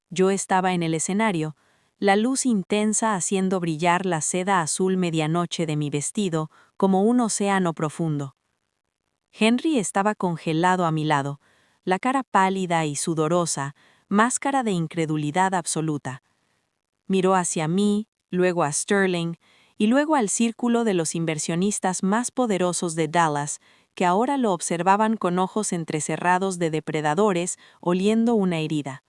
Yo estaba en el escenario, la luz intensa haciendo brillar la seda azul medianoche de mi vestido como un océano profundo. Henry estaba congelado a mi lado, la cara pálida y sudorosa, máscara de incredulidad absoluta. Miró hacia mí, luego a Sterling, y luego al círculo de los inversionistas más poderosos de Dallas, que ahora lo observaban con ojos entrecerrados de depredadores, oliendo una herida.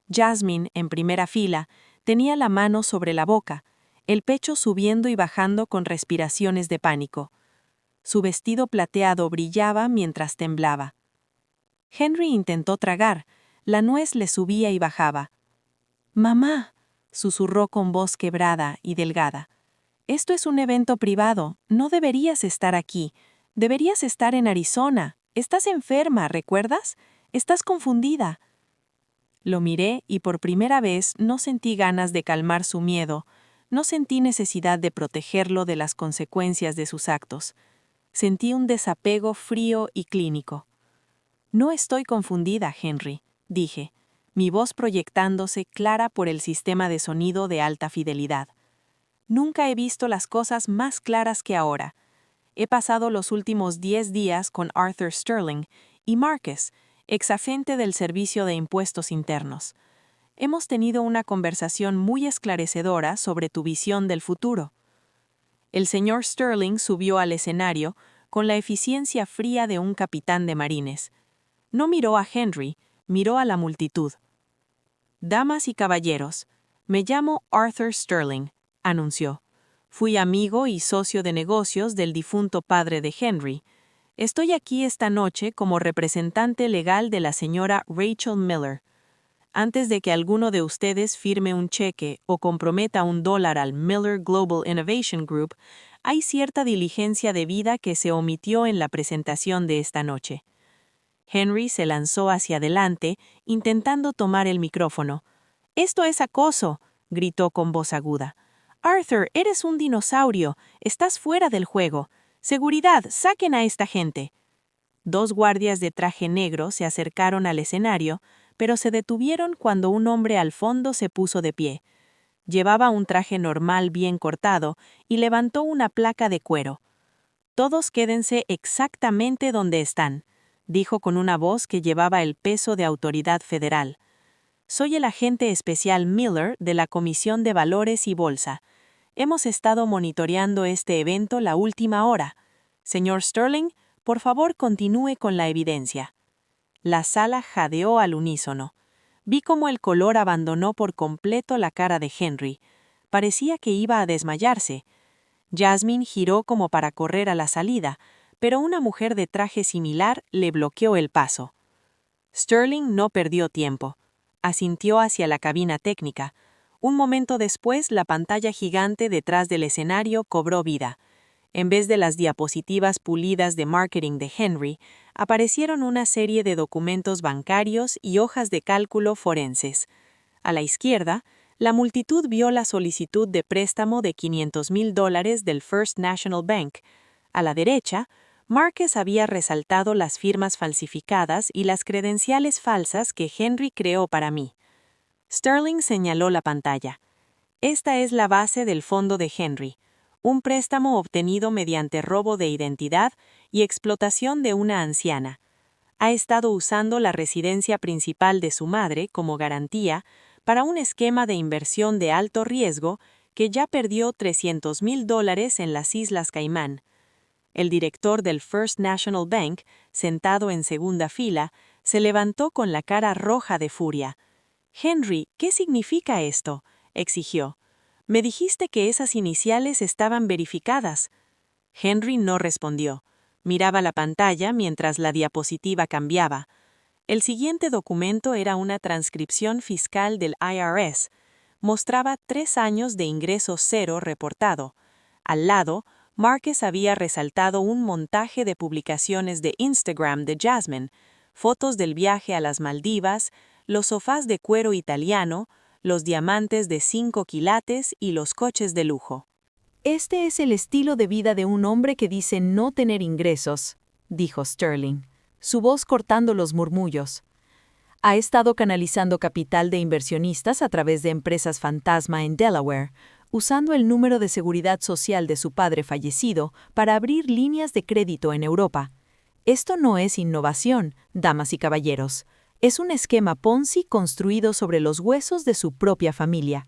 Jasmine, en primera fila, tenía la mano sobre la boca, el pecho subiendo y bajando con respiraciones de pánico. Su vestido plateado brillaba mientras temblaba. Henry intentó tragar, la nuez le subía y bajaba. «Mamá», susurró con voz quebrada y delgada. «Esto es un evento privado, no deberías estar aquí. Deberías estar en Arizona. Estás enferma, ¿recuerdas? Estás confundida». Lo miré y por primera vez no sentí ganas de calmar su miedo, no sentí necesidad de protegerlo de las consecuencias de sus actos. Sentí un desapego frío y clínico. «No estoy confundida, Henry», dije, mi voz proyectándose clara por el sistema de sonido de alta fidelidad. «Nunca he visto las cosas más claras que ahora. He pasado los últimos 10 días con Arthur Sterling y Marcus, exagente del Servicio de Impuestos Internos. Hemos tenido una conversación muy esclarecedora sobre tu visión del futuro». El señor Sterling subió al escenario con la eficiencia fría de un capitán de marines. No miró a Henry, miró a la multitud. «Damas y caballeros, me llamo Arthur Sterling», anunció. «Fui amigo y socio de negocios del difunto padre de Henry. Estoy aquí esta noche como representante legal de la señora Rachel Miller. antes de que alguno de ustedes firme un cheque o comprometa $1 al Miller Global Innovation Group, hay cierta diligencia debida que se omitió en la presentación de esta noche. Henry se lanzó hacia adelante, intentando tomar el micrófono. «¡Esto es acoso!», gritó con voz aguda. «Arthur, eres un dinosaurio. Estás fuera del juego. Seguridad, saquen a esta gente». 2 guardias de traje negro se acercaron al escenario, pero se detuvieron cuando un hombre al fondo se puso de pie. Llevaba un traje normal bien cortado y levantó una placa de cuero. «Todos quédense exactamente donde están», dijo con una voz que llevaba el peso de autoridad federal. «Soy el agente especial Miller de la Comisión de Valores y Bolsa. Hemos estado monitoreando este evento la última hora. Señor Sterling, por favor continúe con la evidencia». La sala jadeó al unísono. Vi cómo el color abandonó por completo la cara de Henry. Parecía que iba a desmayarse. Jasmine giró como para correr a la salida, pero una mujer de traje similar le bloqueó el paso. Sterling no perdió tiempo. Asintió hacia la cabina técnica. Un momento después, la pantalla gigante detrás del escenario cobró vida. En vez de las diapositivas pulidas de marketing de Henry, aparecieron una serie de documentos bancarios y hojas de cálculo forenses. A la izquierda, la multitud vio la solicitud de préstamo de $500,000 del First National Bank. A la derecha, Marcus había resaltado las firmas falsificadas y las credenciales falsas que Henry creó para mí. Sterling señaló la pantalla. «Esta es la base del fondo de Henry. Un préstamo obtenido mediante robo de identidad y explotación de una anciana. Ha estado usando la residencia principal de su madre como garantía para un esquema de inversión de alto riesgo que ya perdió $300,000 en las Islas Caimán». El director del First National Bank, sentado en segunda fila, se levantó con la cara roja de furia. «Henry, ¿qué significa esto?», exigió. «Me dijiste que esas iniciales estaban verificadas». Henry no respondió. Miraba la pantalla mientras la diapositiva cambiaba. El siguiente documento era una transcripción fiscal del IRS. Mostraba 3 años de ingreso cero reportado. Al lado, Marcus había resaltado un montaje de publicaciones de Instagram de Jasmine, fotos del viaje a las Maldivas, los sofás de cuero italiano, los diamantes de 5 quilates y los coches de lujo. «Este es el estilo de vida de un hombre que dice no tener ingresos», dijo Sterling, su voz cortando los murmullos. «Ha estado canalizando capital de inversionistas a través de empresas fantasma en Delaware, usando el número de seguridad social de su padre fallecido para abrir líneas de crédito en Europa. Esto no es innovación, damas y caballeros. Es un esquema Ponzi construido sobre los huesos de su propia familia».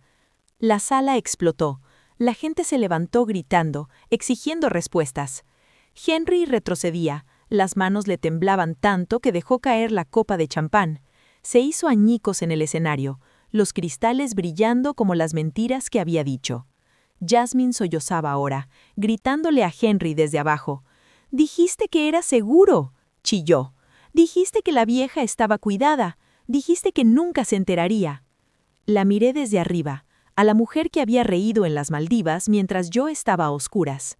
La sala explotó. La gente se levantó gritando, exigiendo respuestas. Henry retrocedía. Las manos le temblaban tanto que dejó caer la copa de champán. Se hizo añicos en el escenario, los cristales brillando como las mentiras que había dicho. Jasmine sollozaba ahora, gritándole a Henry desde abajo. «Dijiste que era seguro», chilló. «Dijiste que la vieja estaba cuidada. Dijiste que nunca se enteraría». La miré desde arriba, a la mujer que había reído en las Maldivas mientras yo estaba a oscuras.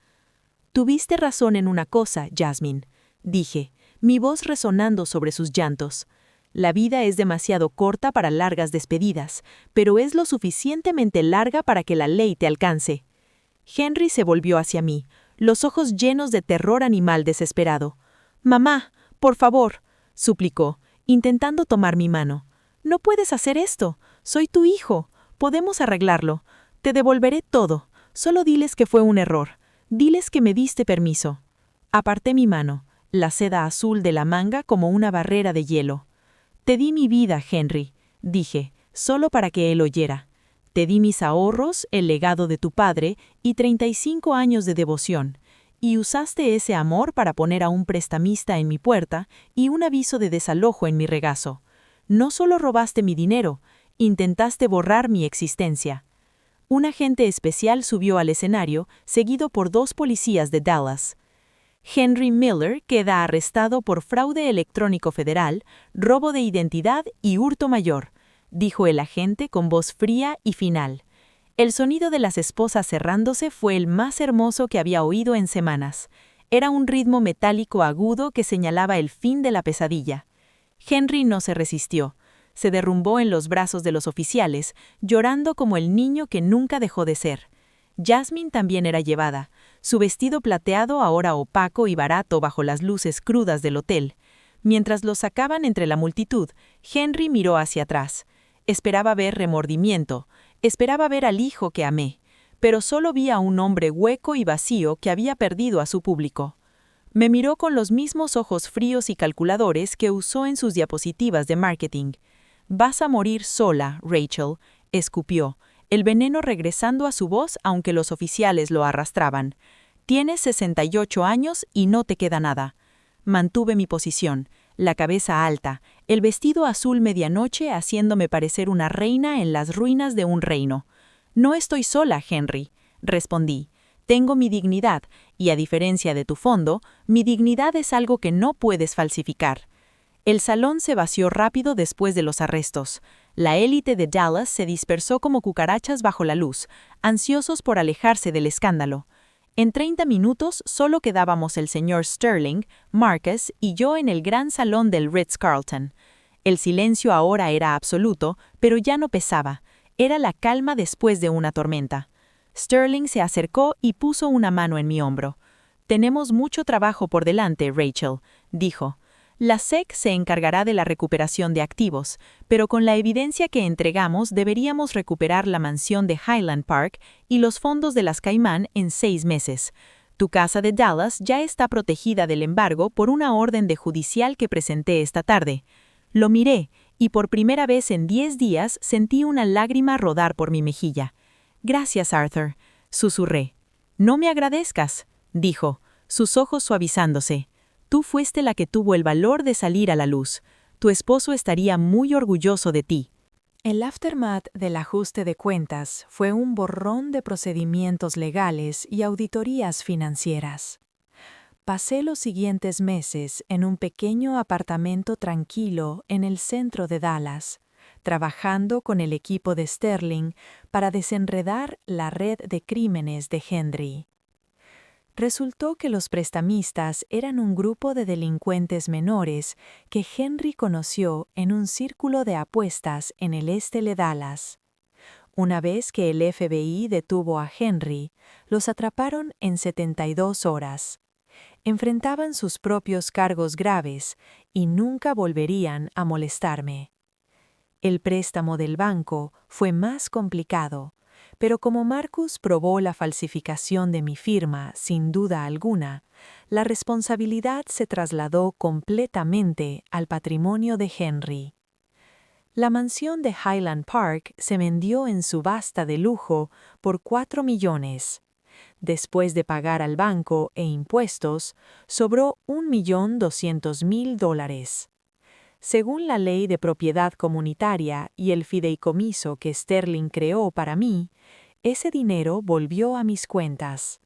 «Tuviste razón en una cosa, Jasmine», dije, mi voz resonando sobre sus llantos. «La vida es demasiado corta para largas despedidas, pero es lo suficientemente larga para que la ley te alcance». Henry se volvió hacia mí, los ojos llenos de terror animal desesperado. «Mamá, por favor», suplicó, intentando tomar mi mano. «No puedes hacer esto. Soy tu hijo. Podemos arreglarlo. Te devolveré todo. Solo diles que fue un error. Diles que me diste permiso». Aparté mi mano, la seda azul de la manga como una barrera de hielo. «Te di mi vida, Henry», dije, solo para que él oyera. «Te di mis ahorros, el legado de tu padre y 35 años de devoción. Y usaste ese amor para poner a un prestamista en mi puerta y un aviso de desalojo en mi regazo. No solo robaste mi dinero, intentaste borrar mi existencia». Un agente especial subió al escenario, seguido por 2 policías de Dallas. «Henry Miller queda arrestado por fraude electrónico federal, robo de identidad y hurto mayor», dijo el agente con voz fría y final. El sonido de las esposas cerrándose fue el más hermoso que había oído en semanas. Era un ritmo metálico agudo que señalaba el fin de la pesadilla. Henry no se resistió. Se derrumbó en los brazos de los oficiales, llorando como el niño que nunca dejó de ser. Jasmine también era llevada, su vestido plateado ahora opaco y barato bajo las luces crudas del hotel. Mientras los sacaban entre la multitud, Henry miró hacia atrás. Esperaba ver remordimiento, esperaba ver al hijo que amé, pero solo vi a un hombre hueco y vacío que había perdido a su público. Me miró con los mismos ojos fríos y calculadores que usó en sus diapositivas de marketing. «Vas a morir sola, Rachel», escupió, el veneno regresando a su voz aunque los oficiales lo arrastraban. «Tienes 68 años y no te queda nada». Mantuve mi posición, la cabeza alta, el vestido azul medianoche haciéndome parecer una reina en las ruinas de un reino. «No estoy sola, Henry», respondí. «Tengo mi dignidad, y a diferencia de tu fondo, mi dignidad es algo que no puedes falsificar». El salón se vació rápido después de los arrestos. La élite de Dallas se dispersó como cucarachas bajo la luz, ansiosos por alejarse del escándalo. En 30 minutos solo quedábamos el señor Sterling, Marcus y yo en el gran salón del Ritz-Carlton. El silencio ahora era absoluto, pero ya no pesaba. Era la calma después de una tormenta. Sterling se acercó y puso una mano en mi hombro. «Tenemos mucho trabajo por delante, Rachel», dijo. «La SEC se encargará de la recuperación de activos, pero con la evidencia que entregamos deberíamos recuperar la mansión de Highland Park y los fondos de las Caimán en 6 meses. Tu casa de Dallas ya está protegida del embargo por una orden de judicial que presenté esta tarde». Lo miré, y por primera vez en 10 días sentí una lágrima rodar por mi mejilla. «Gracias, Arthur», susurré. «No me agradezcas», dijo, sus ojos suavizándose. «Tú fuiste la que tuvo el valor de salir a la luz. Tu esposo estaría muy orgulloso de ti». El aftermath del ajuste de cuentas fue un borrón de procedimientos legales y auditorías financieras. Pasé los siguientes meses en un pequeño apartamento tranquilo en el centro de Dallas, trabajando con el equipo de Sterling para desenredar la red de crímenes de Henry. Resultó que los prestamistas eran un grupo de delincuentes menores que Henry conoció en un círculo de apuestas en el este de Dallas. Una vez que el FBI detuvo a Henry, los atraparon en 72 horas. Enfrentaban sus propios cargos graves y nunca volverían a molestarme. El préstamo del banco fue más complicado, pero como Marcus probó la falsificación de mi firma sin duda alguna, la responsabilidad se trasladó completamente al patrimonio de Henry. La mansión de Highland Park se vendió en subasta de lujo por $4 millones. Después de pagar al banco e impuestos, sobró $1.200.000. Según la ley de propiedad comunitaria y el fideicomiso que Sterling creó para mí, ese dinero volvió a mis cuentas.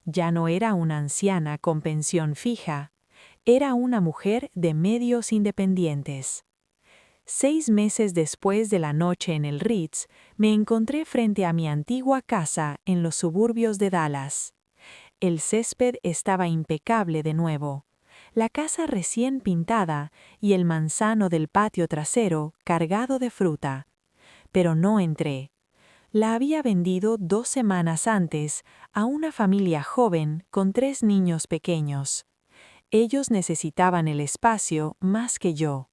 Ya no era una anciana con pensión fija, era una mujer de medios independientes. 6 meses después de la noche en el Ritz, me encontré frente a mi antigua casa en los suburbios de Dallas. El césped estaba impecable de nuevo, la casa recién pintada y el manzano del patio trasero cargado de fruta. Pero no entré. La había vendido 2 semanas antes a una familia joven con 3 niños pequeños. Ellos necesitaban el espacio más que yo.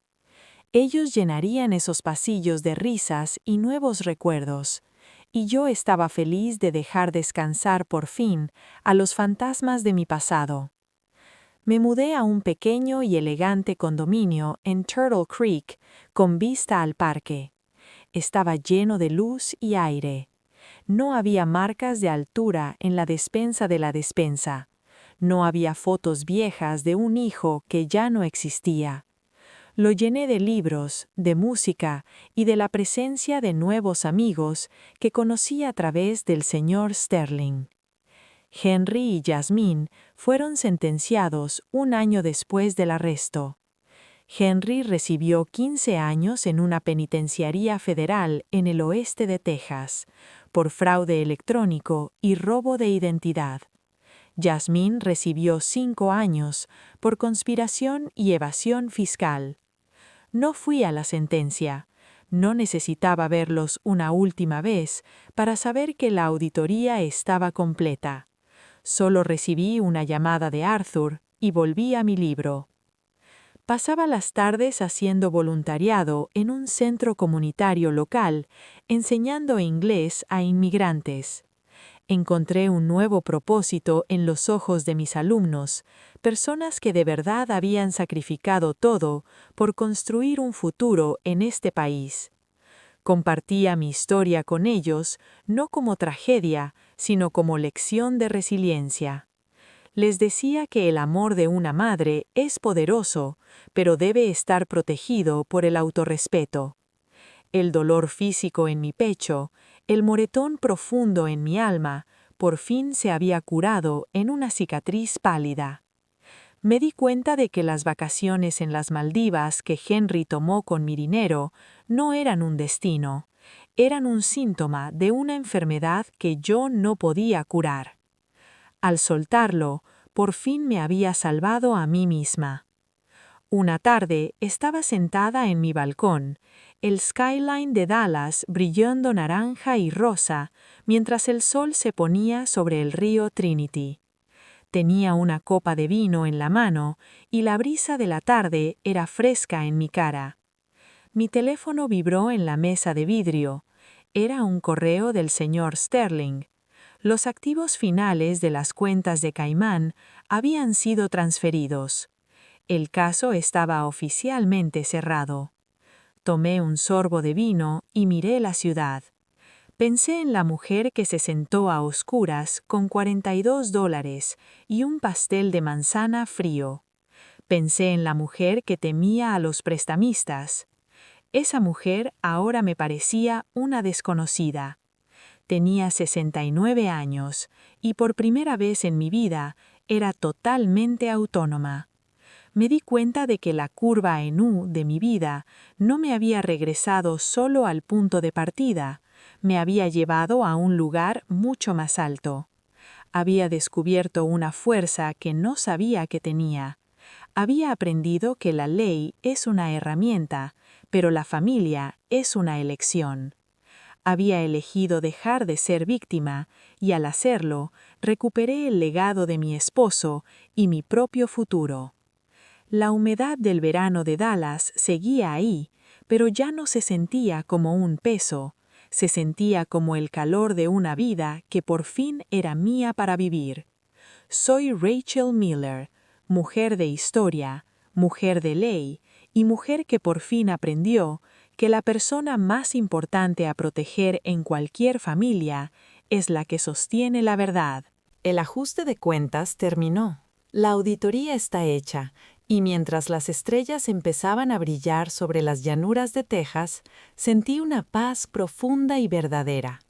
Ellos llenarían esos pasillos de risas y nuevos recuerdos, y yo estaba feliz de dejar descansar por fin a los fantasmas de mi pasado. Me mudé a un pequeño y elegante condominio en Turtle Creek con vista al parque. Estaba lleno de luz y aire. No había marcas de altura en la despensa de la despensa. No había fotos viejas de un hijo que ya no existía. Lo llené de libros, de música y de la presencia de nuevos amigos que conocí a través del señor Sterling. Henry y Jasmine fueron sentenciados 1 año después del arresto. Henry recibió 15 años en una penitenciaría federal en el oeste de Texas, por fraude electrónico y robo de identidad. Jasmine recibió 5 años por conspiración y evasión fiscal. No fui a la sentencia. No necesitaba verlos una última vez para saber que la auditoría estaba completa. Solo recibí una llamada de Arthur y volví a mi libro. Pasaba las tardes haciendo voluntariado en un centro comunitario local, enseñando inglés a inmigrantes. Encontré un nuevo propósito en los ojos de mis alumnos, personas que de verdad habían sacrificado todo por construir un futuro en este país. Compartía mi historia con ellos, no como tragedia, sino como lección de resiliencia. Les decía que el amor de una madre es poderoso, pero debe estar protegido por el autorrespeto. El dolor físico en mi pecho, el moretón profundo en mi alma, por fin se había curado en una cicatriz pálida. Me di cuenta de que las vacaciones en las Maldivas que Henry tomó con mi dinero no eran un destino, eran un síntoma de una enfermedad que yo no podía curar. Al soltarlo, por fin me había salvado a mí misma. Una tarde estaba sentada en mi balcón, el skyline de Dallas brillando naranja y rosa mientras el sol se ponía sobre el río Trinity. Tenía una copa de vino en la mano y la brisa de la tarde era fresca en mi cara. Mi teléfono vibró en la mesa de vidrio. Era un correo del señor Sterling. Los activos finales de las cuentas de Caimán habían sido transferidos. El caso estaba oficialmente cerrado. Tomé un sorbo de vino y miré la ciudad. Pensé en la mujer que se sentó a oscuras con $42 y un pastel de manzana frío. Pensé en la mujer que temía a los prestamistas. Esa mujer ahora me parecía una desconocida. Tenía 69 años y por primera vez en mi vida era totalmente autónoma. Me di cuenta de que la curva en U de mi vida no me había regresado solo al punto de partida, me había llevado a un lugar mucho más alto. Había descubierto una fuerza que no sabía que tenía. Había aprendido que la ley es una herramienta, pero la familia es una elección. Había elegido dejar de ser víctima y al hacerlo, recuperé el legado de mi esposo y mi propio futuro. La humedad del verano de Dallas seguía ahí, pero ya no se sentía como un peso, se sentía como el calor de una vida que por fin era mía para vivir. Soy Rachel Miller, mujer de historia, mujer de ley y mujer que por fin aprendió que la persona más importante a proteger en cualquier familia es la que sostiene la verdad. El ajuste de cuentas terminó. La auditoría está hecha, y mientras las estrellas empezaban a brillar sobre las llanuras de Texas, sentí una paz profunda y verdadera.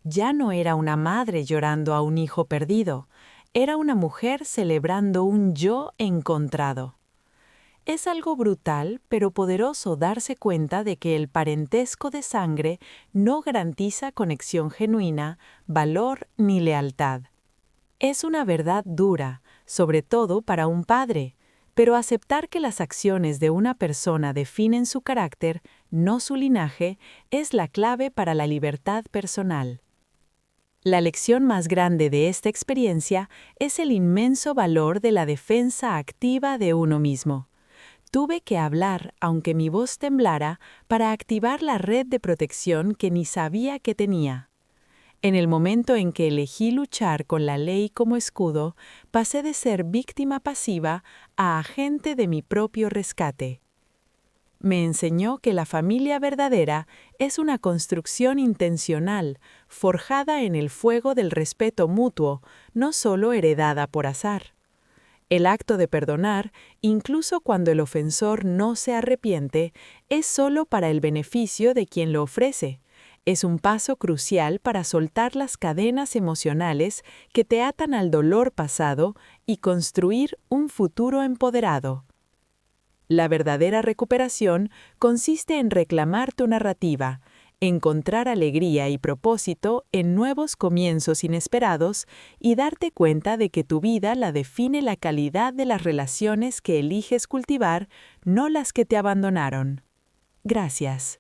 Ya no era una madre llorando a un hijo perdido, era una mujer celebrando un yo encontrado. Es algo brutal, pero poderoso darse cuenta de que el parentesco de sangre no garantiza conexión genuina, valor ni lealtad. Es una verdad dura, sobre todo para un padre, pero aceptar que las acciones de una persona definen su carácter, no su linaje, es la clave para la libertad personal. La lección más grande de esta experiencia es el inmenso valor de la defensa activa de uno mismo. Tuve que hablar, aunque mi voz temblara, para activar la red de protección que ni sabía que tenía. En el momento en que elegí luchar con la ley como escudo, pasé de ser víctima pasiva a agente de mi propio rescate. Me enseñó que la familia verdadera es una construcción intencional, forjada en el fuego del respeto mutuo, no solo heredada por azar. El acto de perdonar, incluso cuando el ofensor no se arrepiente, es solo para el beneficio de quien lo ofrece. Es un paso crucial para soltar las cadenas emocionales que te atan al dolor pasado y construir un futuro empoderado. La verdadera recuperación consiste en reclamar tu narrativa, encontrar alegría y propósito en nuevos comienzos inesperados y darte cuenta de que tu vida la define la calidad de las relaciones que eliges cultivar, no las que te abandonaron. Gracias.